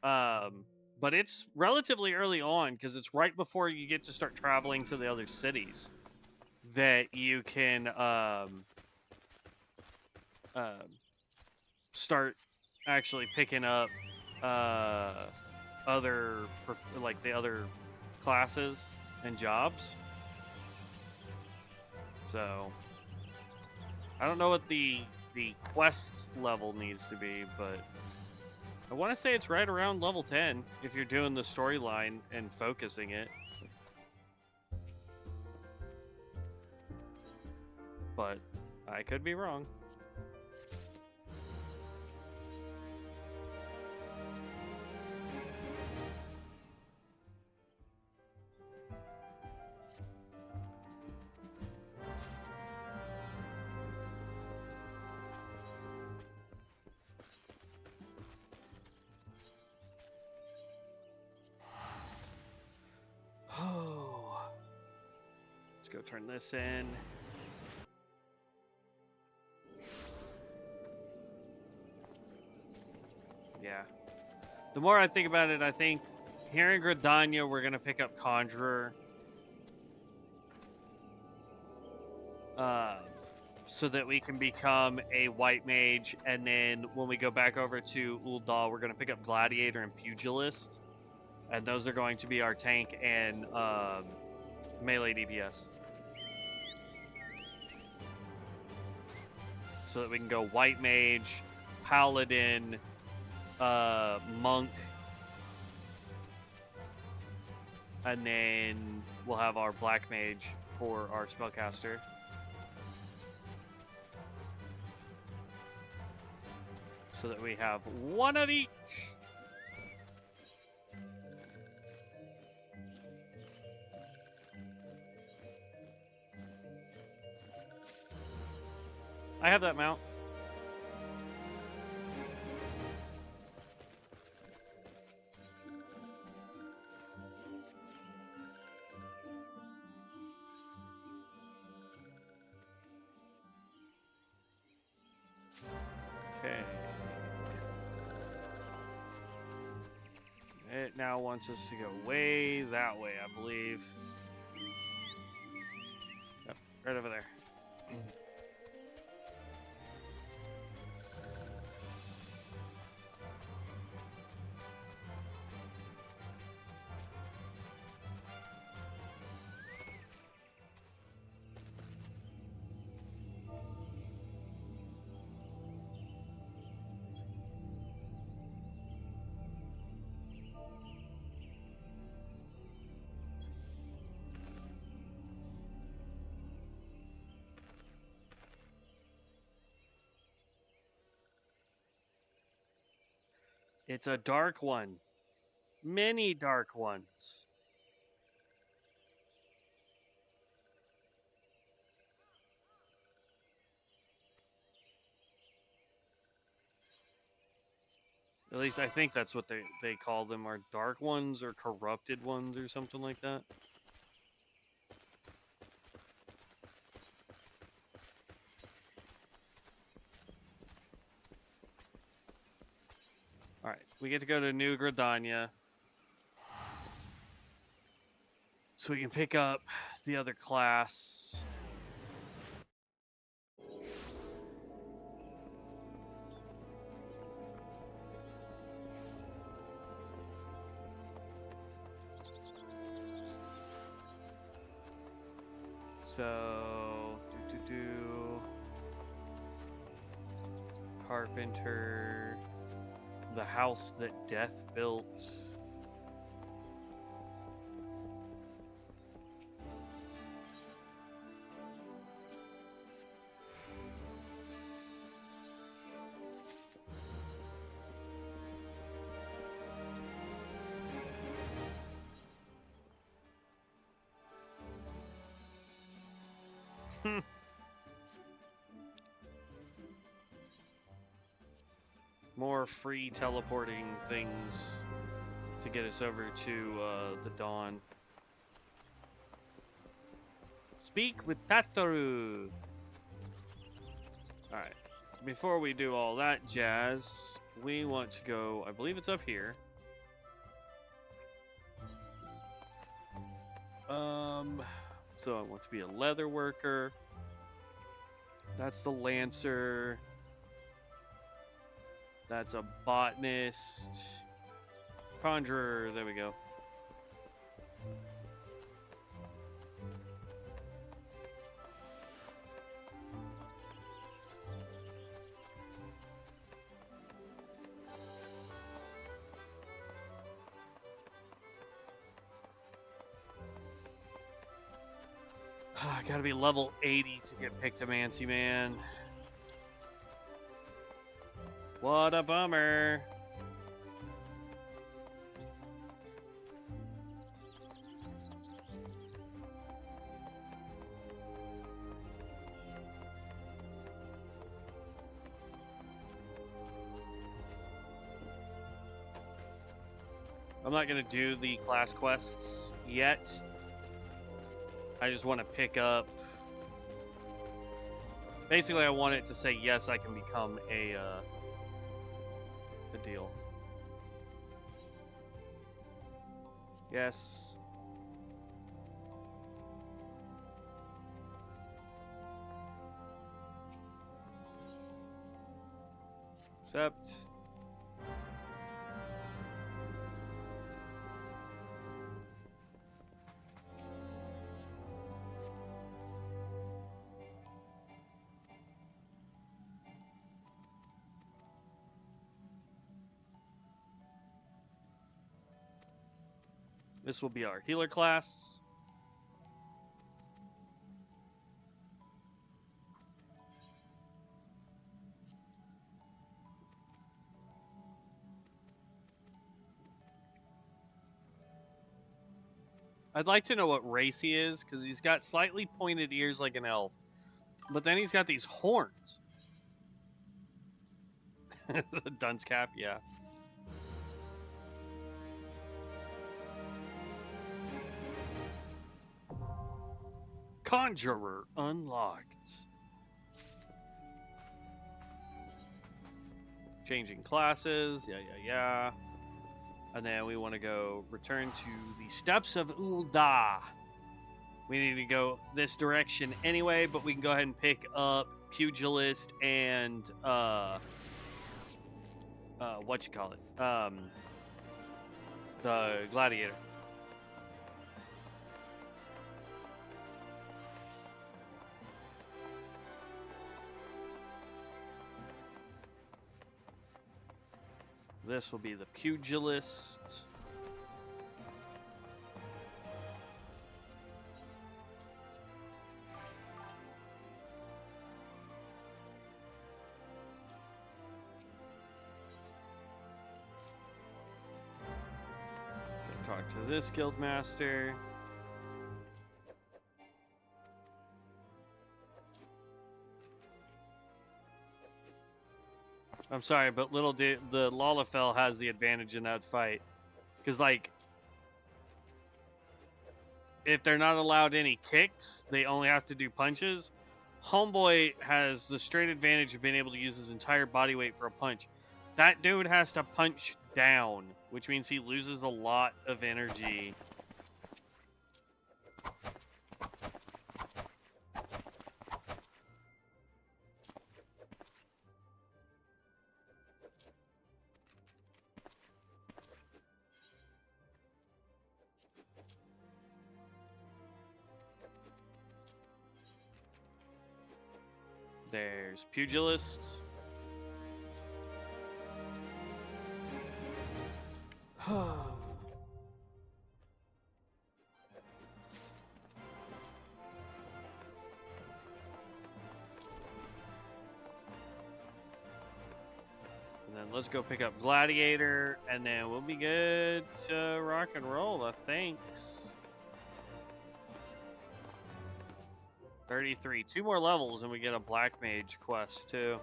But it's relatively early on because it's right before you get to start traveling to the other cities that you can start actually picking up other like the other classes and jobs. So I don't know what the quest level needs to be, but I want to say it's right around level 10 if you're doing the storyline and focusing it. But I could be wrong. Let's go turn this in. Yeah. The more I think about it, I think here in Gridania, we're going to pick up Conjurer. So that we can become a White Mage, and then when we go back over to Uldal, we're going to pick up Gladiator and Pugilist, and those are going to be our tank and melee DPS. So that we can go White Mage, Paladin, Monk, and then we'll have our Black Mage for our Spellcaster. So that we have one of each. I have that mount. Okay. It now wants us to go way that way, I believe. Yep, right over there. It's a dark one. Many dark ones. At least I think that's what they call them, are dark ones or corrupted ones or something like that. Alright, we get to go to New Gridania. So we can pick up the other class. So, Carpenter, the house that death built. More free teleporting things to get us over to the Dawn. Speak with Tataru. Alright, before we do all that jazz, we want to go, I believe it's up here. So I want to be a leather worker. That's the Lancer. That's a botanist. Conjurer, there we go. I gotta be level 80 to get Pictomancy, man. What a bummer. I'm not gonna do the class quests yet. I just want to pick up. Basically, I want it to say yes, I can become a deal. Yes. Accept. This will be our healer class. I'd like to know what race he is, because he's got slightly pointed ears like an elf. But then he's got these horns. The dunce cap, yeah. Conjurer unlocked. Changing classes, yeah. And then we want to go return to the steps of Ul'dah. We need to go this direction anyway, but we can go ahead and pick up Pugilist and what you call it? The Gladiator. This will be the Pugilist. Talk to this guild master. I'm sorry, but the Lalafell has the advantage in that fight. Because, like, if they're not allowed any kicks, they only have to do punches. Homeboy has the straight advantage of being able to use his entire body weight for a punch. That dude has to punch down, which means he loses a lot of energy. There's Pugilist. And then let's go pick up Gladiator, and then we'll be good to rock and roll, I think. 33. 2 more levels, and we get a Black Mage quest, too.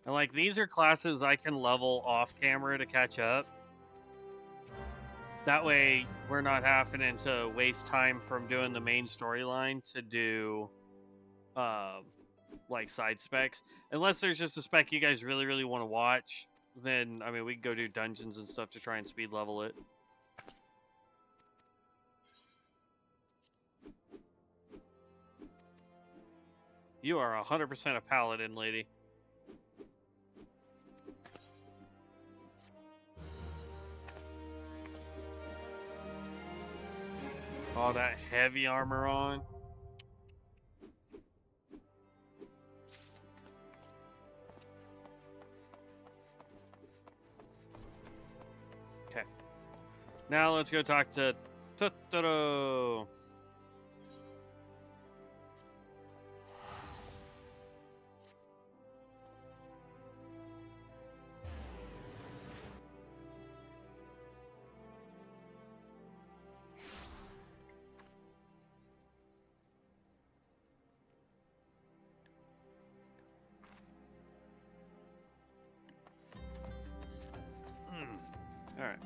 And, like, these are classes I can level off camera to catch up. That way, we're not having to waste time from doing the main storyline to do, like, side specs. Unless there's just a spec you guys really, really want to watch, then, I mean, we can go do dungeons and stuff to try and speed level it. You are 100% a paladin, lady. All that heavy armor on. Okay. Now let's go talk to Totoro. Alright.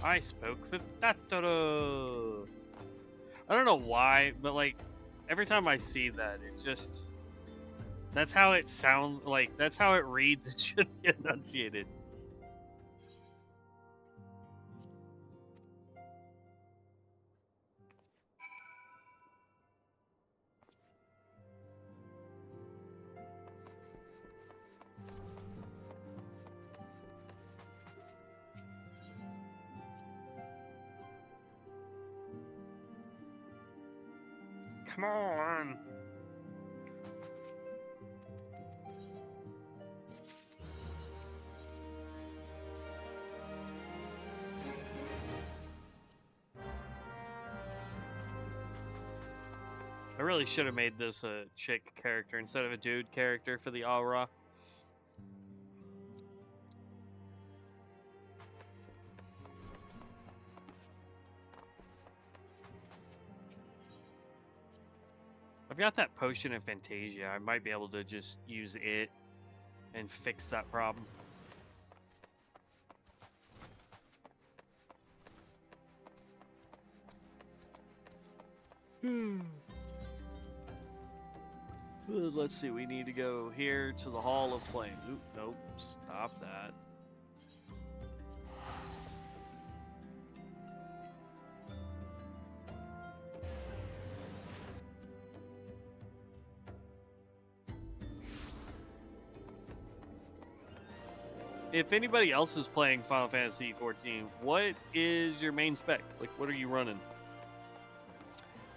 I spoke with Tataro. I don't know why, but like every time I see that, it just that's how it sounds like that's how it reads. It should be enunciated. Come on. I really should have made this a chick character instead of a dude character for the aura. I've got that potion of Fantasia. I might be able to just use it and fix that problem. Let's see, we need to go here to the Hall of Flame. Oop, nope, stop that. If anybody else is playing Final Fantasy XIV, what is your main spec? Like, what are you running?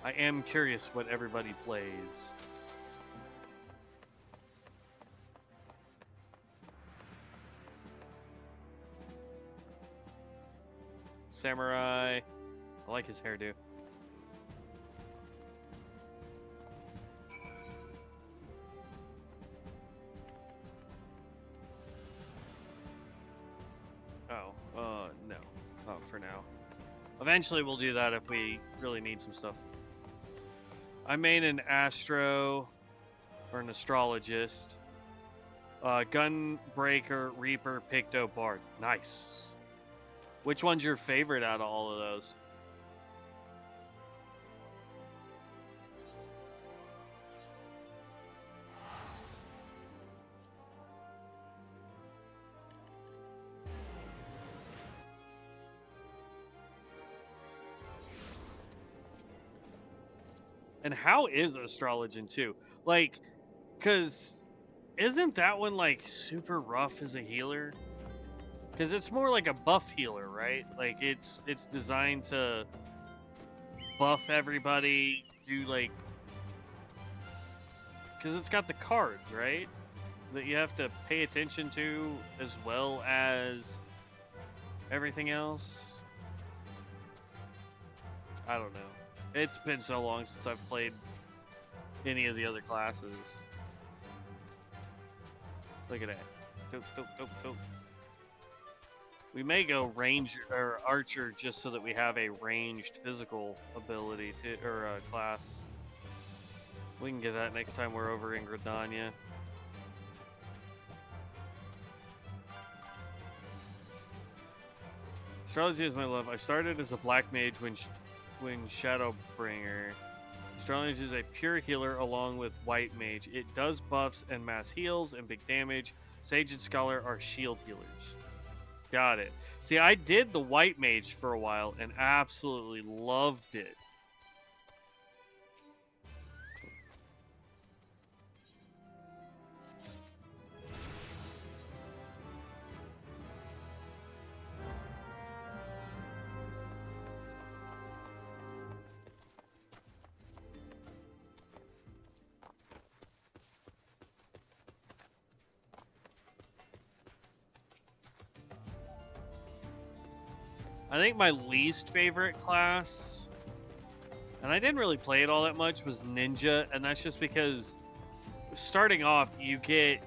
I am curious what everybody plays. Samurai. I like his hairdo. No. Not for now. Eventually we'll do that if we really need some stuff. I made an astro, or an astrologist. Gunbreaker, Reaper, Picto, Bard. Nice. Which one's your favorite out of all of those? And how is Astrologian too? Like, cause isn't that one like super rough as a healer? Cause it's more like a buff healer, right? Like it's designed to buff everybody, do like, cause it's got the cards, right? That you have to pay attention to as well as everything else. I don't know. It's been so long since I've played any of the other classes. Look at that. Dope, dope, dope, dope. We may go ranger or archer just so that we have a ranged physical ability to or class. We can get that next time we're over in Gridania. Astrology is my love. I started as a Black Mage when Shadowbringer. Astrology is a pure healer along with White Mage. It does buffs and mass heals and big damage. Sage and Scholar are shield healers. Got it. See, I did the White Mage for a while and absolutely loved it. I think my least favorite class, and I didn't really play it all that much, was Ninja, and that's just because starting off you get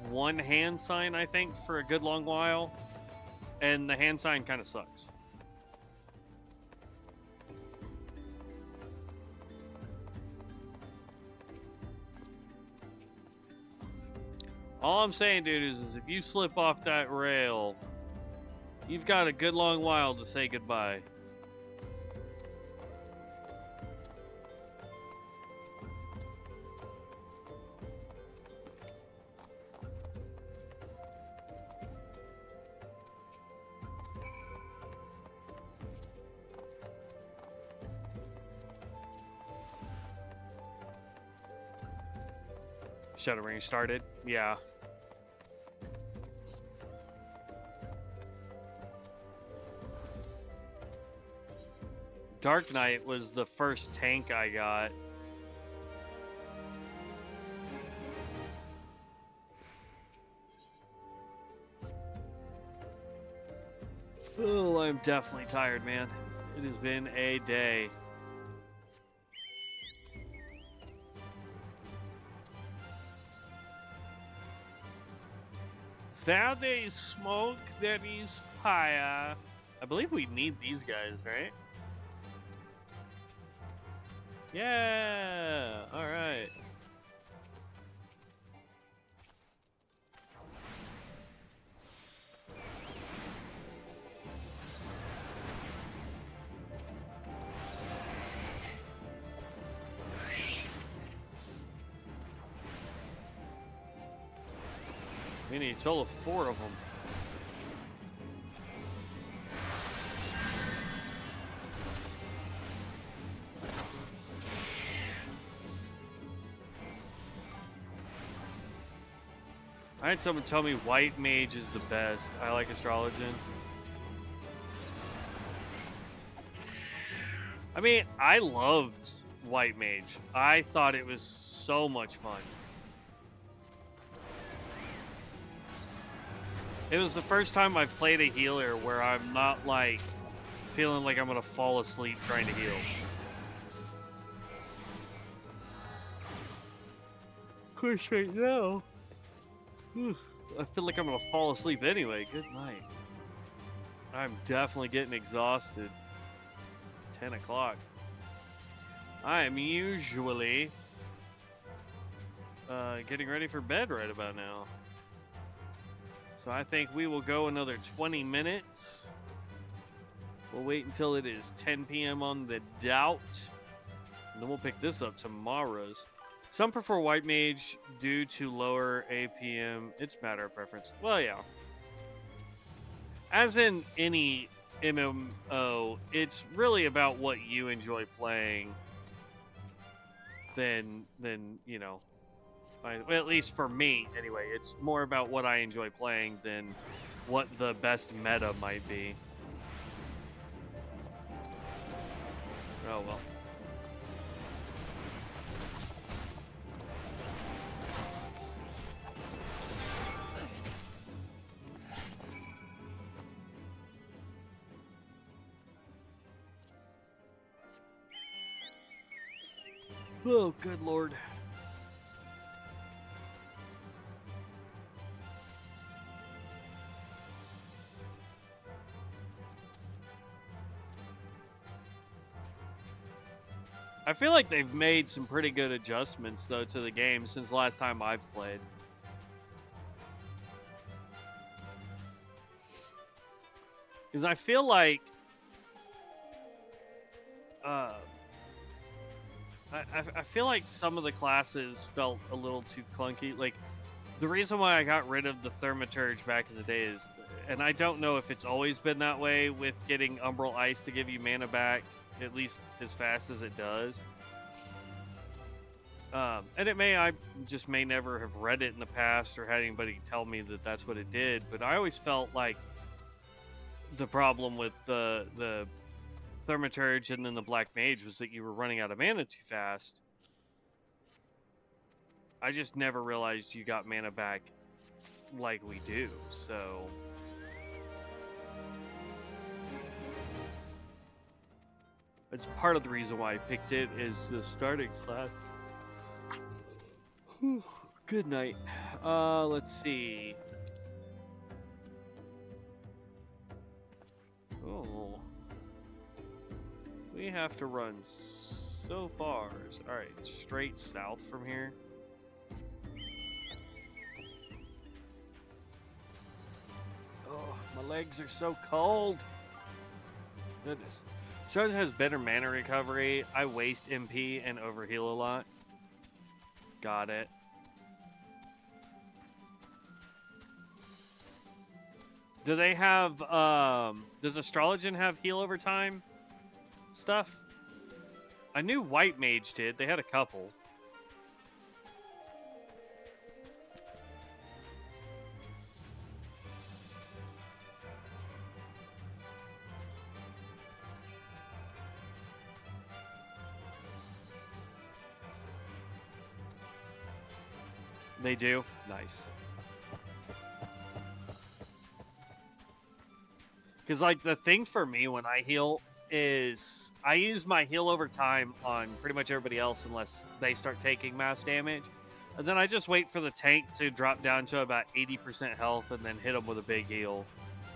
one hand sign, I think, for a good long while, and the hand sign kind of sucks. All I'm saying, dude, is if you slip off that rail, you've got a good long while to say goodbye. Shadowring started? Yeah. Dark Knight was the first tank I got. Oh, I'm definitely tired, man. It has been a day. Now there is smoke, there is fire. I believe we need these guys, right? Yeah, alright. We need a total of 4 of them. I had someone tell me White Mage is the best. I like Astrologian. I mean, I loved White Mage. I thought it was so much fun. It was the first time I've played a healer where I'm not like feeling like I'm gonna fall asleep trying to heal. Push right now. I feel like I'm gonna fall asleep anyway. Good night. I'm definitely getting exhausted. 10 o'clock. I am usually getting ready for bed right about now. So I think we will go another 20 minutes. We'll wait until it is 10 p.m. on the dot. And then we'll pick this up tomorrow's. Some prefer White Mage due to lower APM. It's a matter of preference. Well, yeah. As in any MMO, it's really about what you enjoy playing than you know. Well, at least for me, anyway. It's more about what I enjoy playing than what the best meta might be. Oh, well. Oh, good lord. I feel like they've made some pretty good adjustments, though, to the game since the last time I've played. Because I feel like... I feel like some of the classes felt a little too clunky. Like, the reason why I got rid of the Thaumaturge back in the day is... And I don't know if it's always been that way with getting Umbral Ice to give you mana back, at least as fast as it does. And I just may never have read it in the past or had anybody tell me that that's what it did, but I always felt like the problem with the Thaumaturge and then the Black Mage was that you were running out of mana too fast. I just never realized you got mana back like we do, so... It's part of the reason why I picked it is the starting class. Whew, good night. Let's see. Oh. We have to run so far. Alright, straight south from here. Oh, my legs are so cold. Goodness. Shows it has better mana recovery. I waste MP and overheal a lot. Got it. Do they have, does Astrologian have heal over time stuff? I knew White Mage did. They had a couple. They do? Nice. Because, like, the thing for me when I heal is I use my heal over time on pretty much everybody else unless they start taking mass damage. And then I just wait for the tank to drop down to about 80% health and then hit them with a big heal.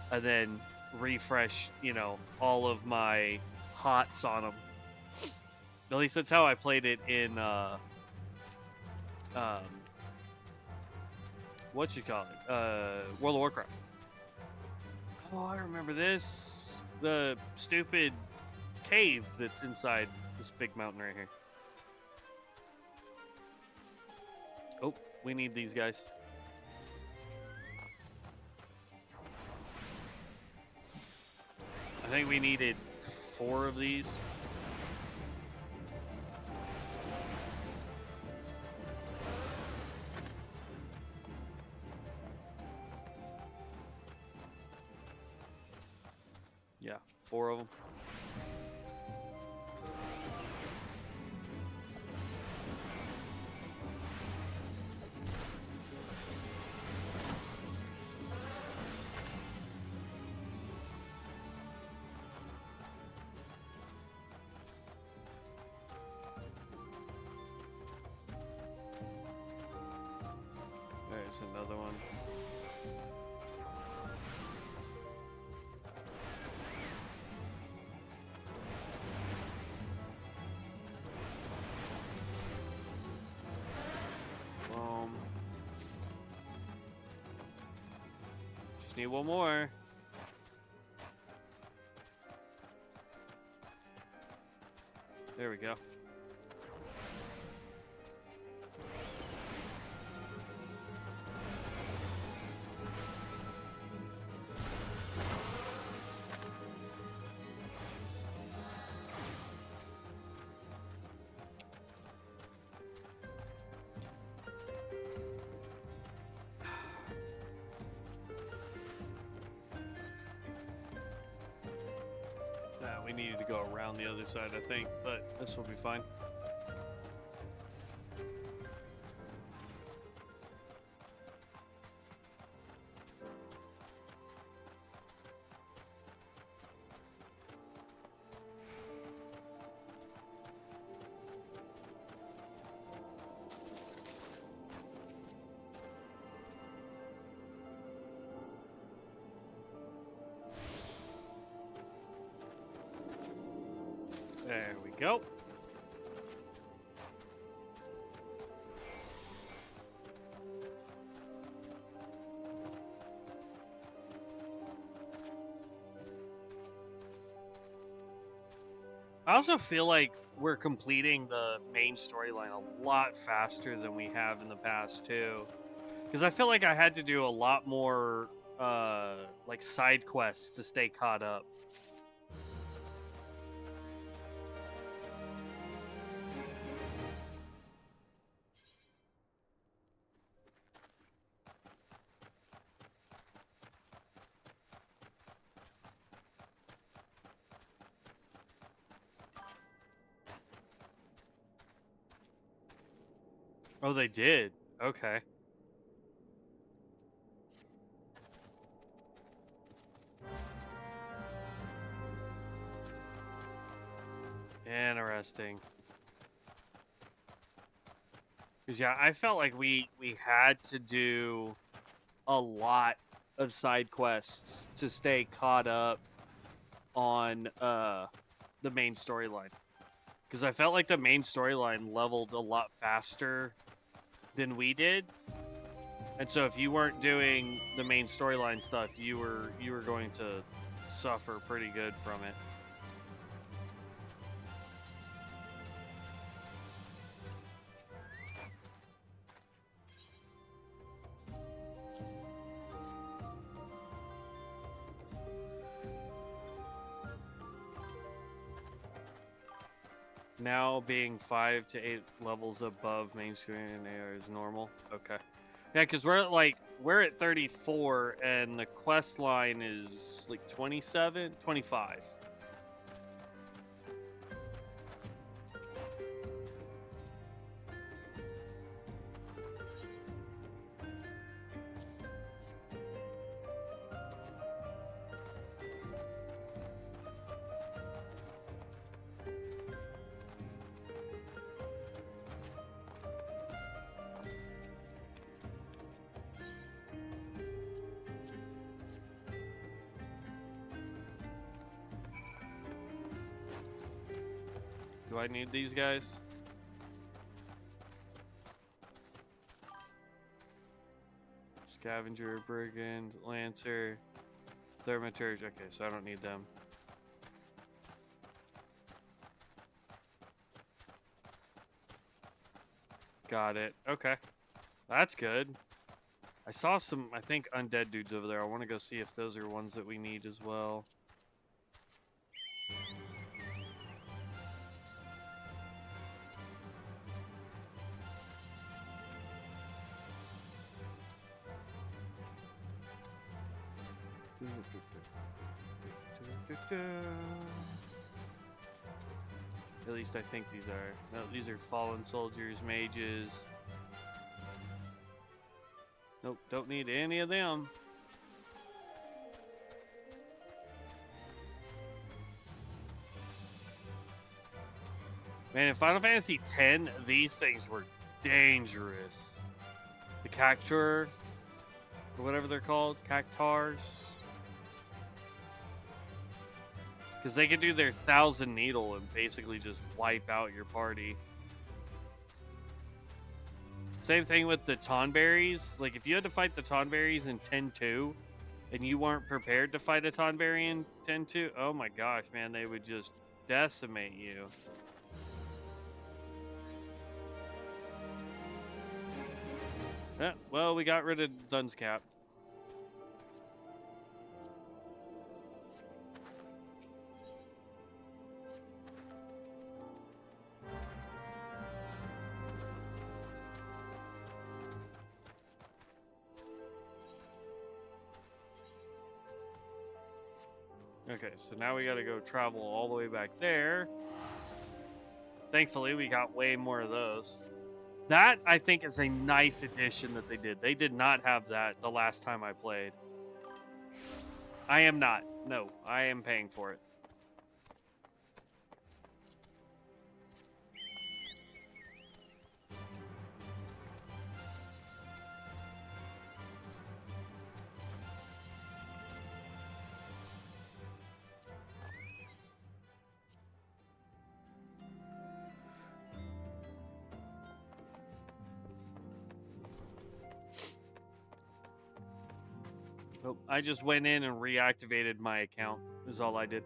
And then refresh, you know, all of my hots on them. At least that's how I played it in, what you call it? World of Warcraft. Oh, I remember this. The stupid cave that's inside this big mountain right here. Oh, we need these guys. I think we needed 4 of these. Yeah, 4 of them. There's another one. Just need one more. There we go. We needed to go around the other side, I think, but this will be fine. There we go. I also feel like we're completing the main storyline a lot faster than we have in the past too. Because I feel like I had to do a lot more like side quests to stay caught up. Oh, they did? Okay. Interesting. Because yeah, I felt like we had to do a lot of side quests to stay caught up on the main storyline. Because I felt like the main storyline leveled a lot faster than we did. And so if you weren't doing the main storyline stuff, you were going to suffer pretty good from it. Now being 5 to 8 levels above mainstream AR is normal. Okay. Yeah, because we're at 34 and the quest line is like 27, 25. Do I need these guys? Scavenger, Brigand, Lancer, Thaumaturge. Okay, so I don't need them. Got it. Okay. That's good. I saw some, I think, undead dudes over there. I want to go see if those are ones that we need as well. At least I think these are. No, these are fallen soldiers, mages. Nope, don't need any of them. Man, in Final Fantasy X, these things were dangerous. The Cactur, or whatever they're called, Cactars. Because they could do their 1,000 needle and basically just wipe out your party. Same thing with the Tonberries. Like, if you had to fight the Tonberries in 10-2, and you weren't prepared to fight a Tonberry in 10-2, oh my gosh, man, they would just decimate you. Yeah, well, we got rid of Dun's Cap. Okay, so now we gotta go travel all the way back there. Thankfully, we got way more of those. That, I think, is a nice addition that they did. They did not have that the last time I played. I am not. No, I am paying for it. Nope, I just went in and reactivated my account, is all I did.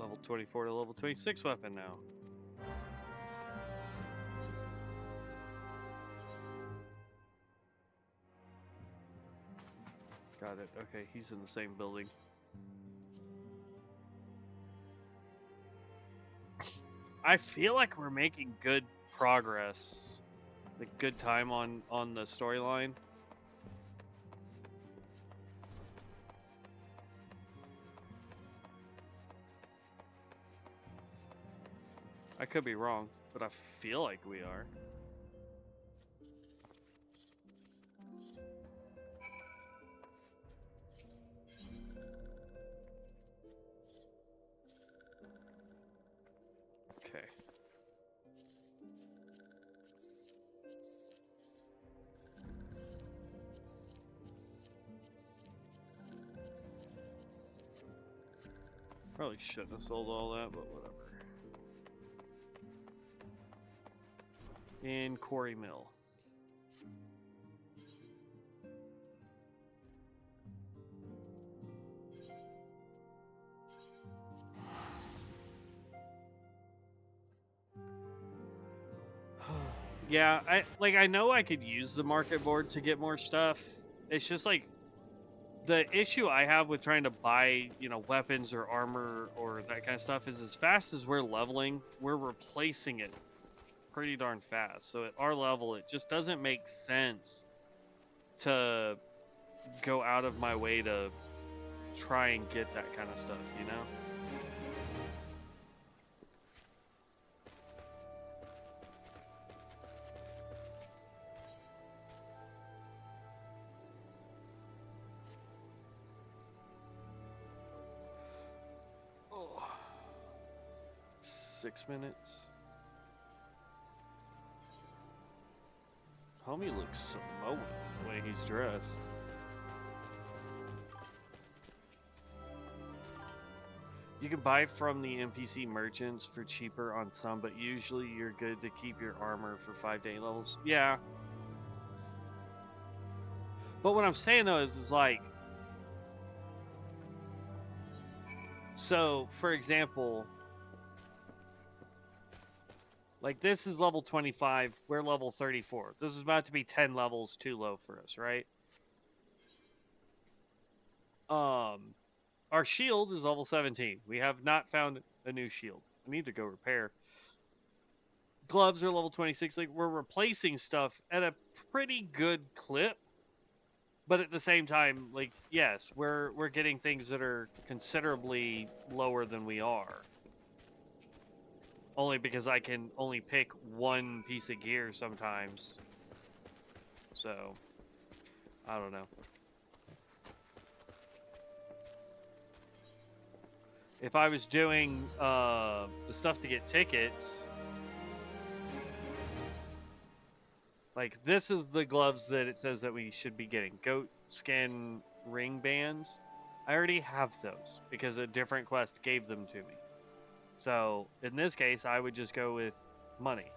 Level 24 to level 26 weapon now. Got it. Okay, he's in the same building. I feel like we're making good progress. Like, good time on the storyline. I could be wrong, but I feel like we are. Okay. Probably shouldn't have sold all that, but whatever. In Quarry Mill. Yeah, I know I could use the market board to get more stuff. It's just like the issue I have with trying to buy, you know, weapons or armor or that kind of stuff is as fast as we're leveling, we're replacing it pretty darn fast. So at our level, it just doesn't make sense to go out of my way to try and get that kind of stuff, you know? Oh. 6 minutes. Homie looks Samoan the way he's dressed. You can buy from the NPC merchants for cheaper on some, but usually you're good to keep your armor for 5-day levels. Yeah. But what I'm saying though is like, so for example, like this is level 25, we're level 34. This is about to be 10 levels too low for us, right? Our shield is level 17. We have not found a new shield. I need to go repair. Gloves are level 26. Like we're replacing stuff at a pretty good clip. But at the same time, like yes, we're getting things that are considerably lower than we are. Only because I can only pick one piece of gear sometimes. So, I don't know. If I was doing the stuff to get tickets, like this is the gloves that it says that we should be getting. Goat skin ring bands. I already have those because a different quest gave them to me. So, in this case, I would just go with money.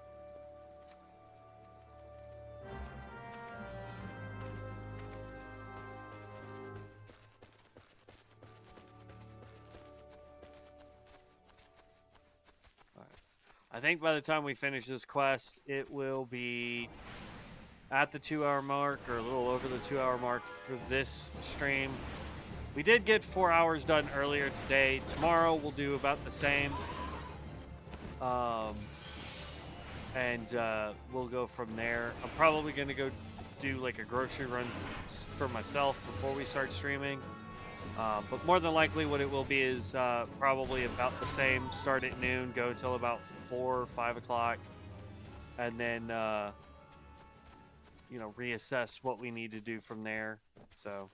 Right. I think by the time we finish this quest, it will be at the 2-hour mark or a little over the 2-hour mark for this stream. We did get 4 hours done earlier today. Tomorrow we'll do about the same. And we'll go from there. I'm probably going to go do like a grocery run for myself before we start streaming. But more than likely what it will be is probably about the same. Start at noon, go till about 4 or 5 o'clock. And then, you know, reassess what we need to do from there. So...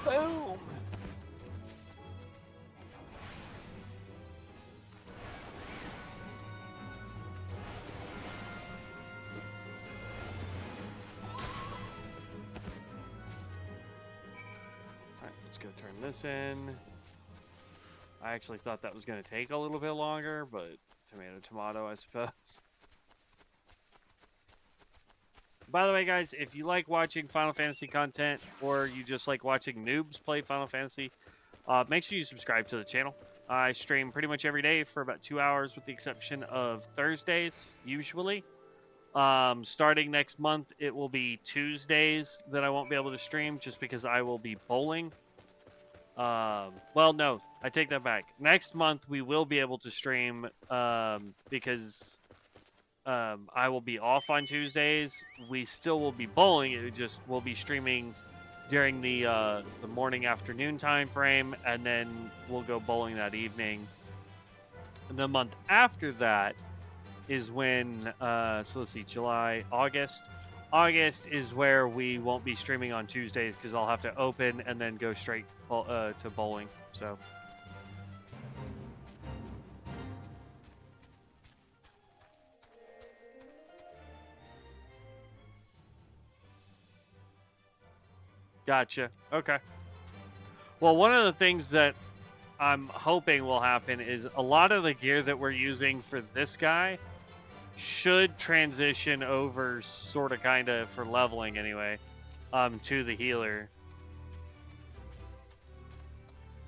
Boom! Alright, let's go turn this in. I actually thought that was going to take a little bit longer, but tomato, I suppose. By the way, guys, if you like watching Final Fantasy content or you just like watching noobs play Final Fantasy, make sure you subscribe to the channel. I stream pretty much every day for about 2 hours with the exception of Thursdays, usually. Starting next month, it will be Tuesdays that I won't be able to stream just because I will be bowling. Well, no, I take that back. Next month we will be able to stream because I will be off on Tuesdays. We still will be bowling. It just will be streaming during the morning afternoon time frame, and then we'll go bowling that evening. And the month after that is when so let's see, July, August. August is where we won't be streaming on Tuesdays because I'll have to open and then go straight to bowling. So. Gotcha. Okay. Well, one of the things that I'm hoping will happen is a lot of the gear that we're using for this guy should transition over sort of kind of for leveling anyway to the healer.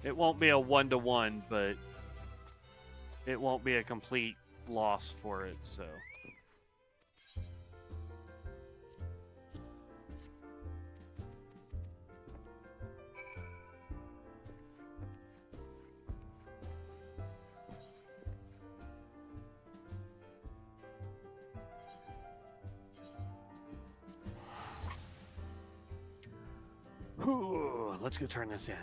It won't be a 1-to-1, but it won't be a complete loss for it, so. Whew, let's go turn this in.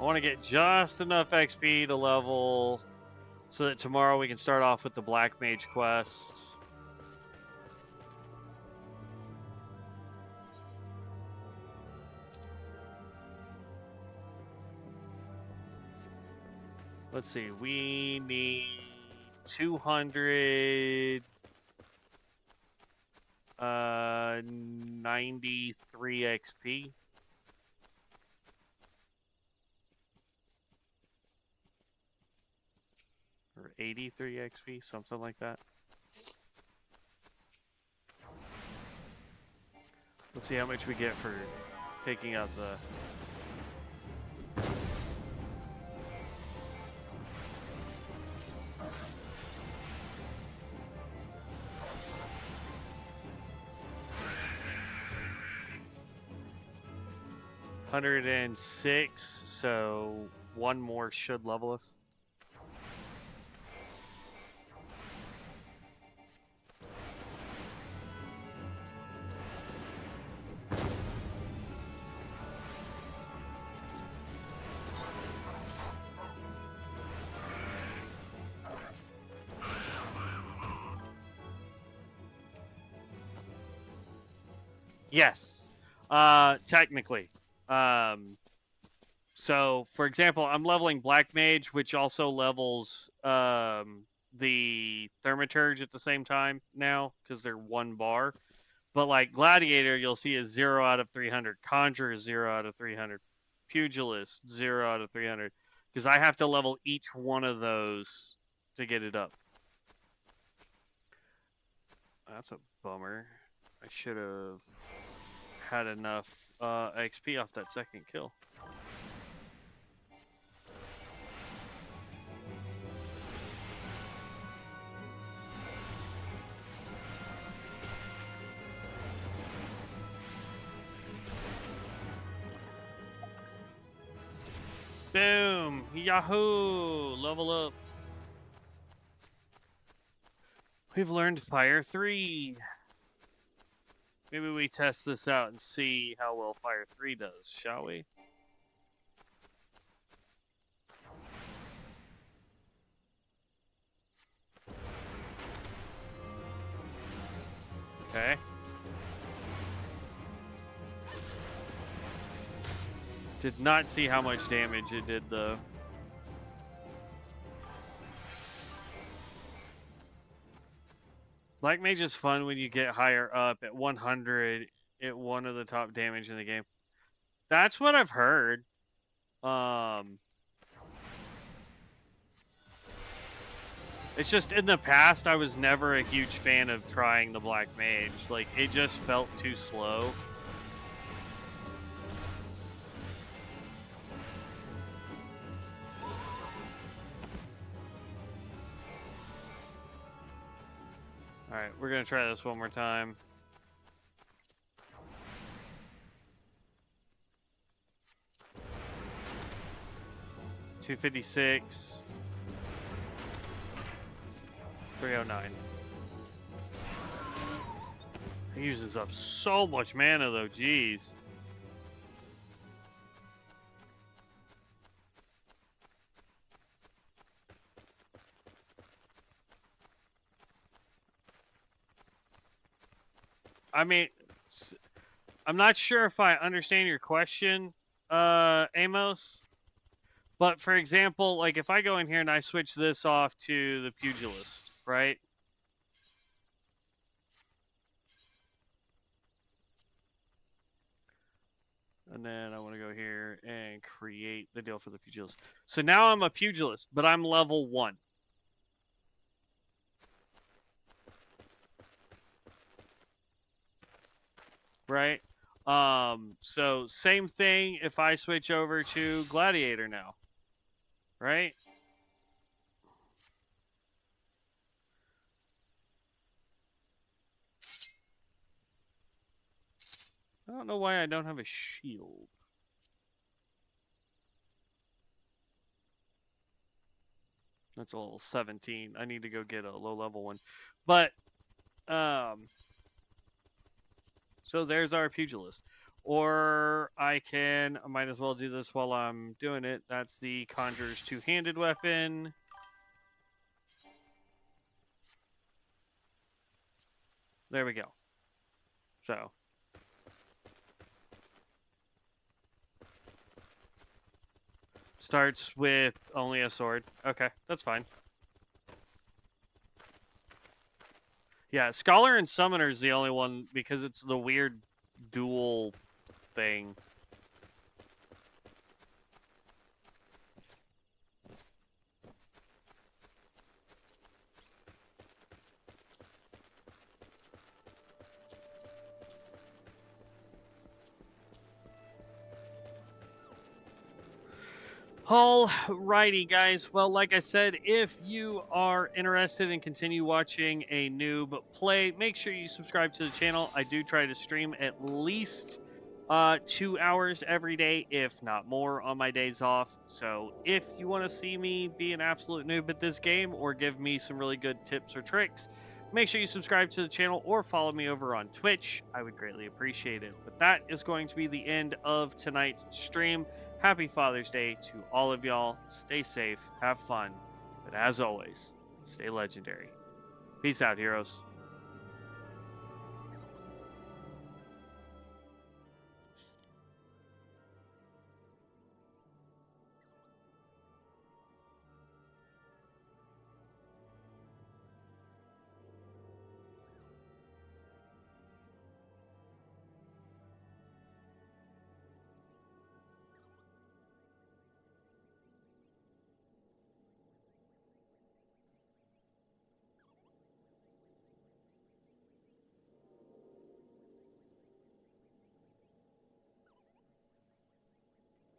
I want to get just enough XP to level so that tomorrow we can start off with the Black Mage quest. Let's see, we need 293 XP. Or 83 XP, something like that. Let's see how much we get for taking out the... $106, so one more should level us. Yes, technically. So, for example, I'm leveling Black Mage, which also levels the Thaumaturge at the same time now, because they're one bar. But like Gladiator, you'll see is 0 out of 300. Conjurer is 0 out of 300. Pugilist, 0 out of 300. Because I have to level each one of those to get it up. That's a bummer. I should have had enough XP off that second kill. Boom! Yahoo! Level up. We've learned Fire 3. Maybe we test this out and see how well Fire 3 does, shall we? Okay. Did not see how much damage it did, though. Black Mage is fun when you get higher up. At 100, it one of the top damage in the game. That's what I've heard. It's just in the past, I was never a huge fan of trying the Black Mage. Like, it just felt too slow. Alright, we're gonna try this one more time. $256. 309. He uses up so much mana though, jeez. I mean, I'm not sure if I understand your question, Amos. But for example, like if I go in here and I switch this off to the pugilist, right? And then I want to go here and create the deal for the pugilist. So now I'm a pugilist, but I'm level 1. Right? So same thing if I switch over to gladiator now. Right? I don't know why I don't have a shield. That's a level 17. I need to go get a low level one. But, so there's our pugilist. Or I might as well do this while I'm doing it. That's the Conjurer's two-handed weapon. There we go. So. Starts with only a sword. Okay, that's fine. Yeah, Scholar and Summoner is the only one because it's the weird dual thing. Alrighty, guys. Well, like I said, if you are interested in continue watching a noob play, make sure you subscribe to the channel. I do try to stream at least 2 hours every day, if not more, on my days off. So if you want to see me be an absolute noob at this game or give me some really good tips or tricks, make sure you subscribe to the channel or follow me over on Twitch. I would greatly appreciate it. But that is going to be the end of tonight's stream. Happy Father's Day to all of y'all. Stay safe, have fun, but as always, stay legendary. Peace out, heroes.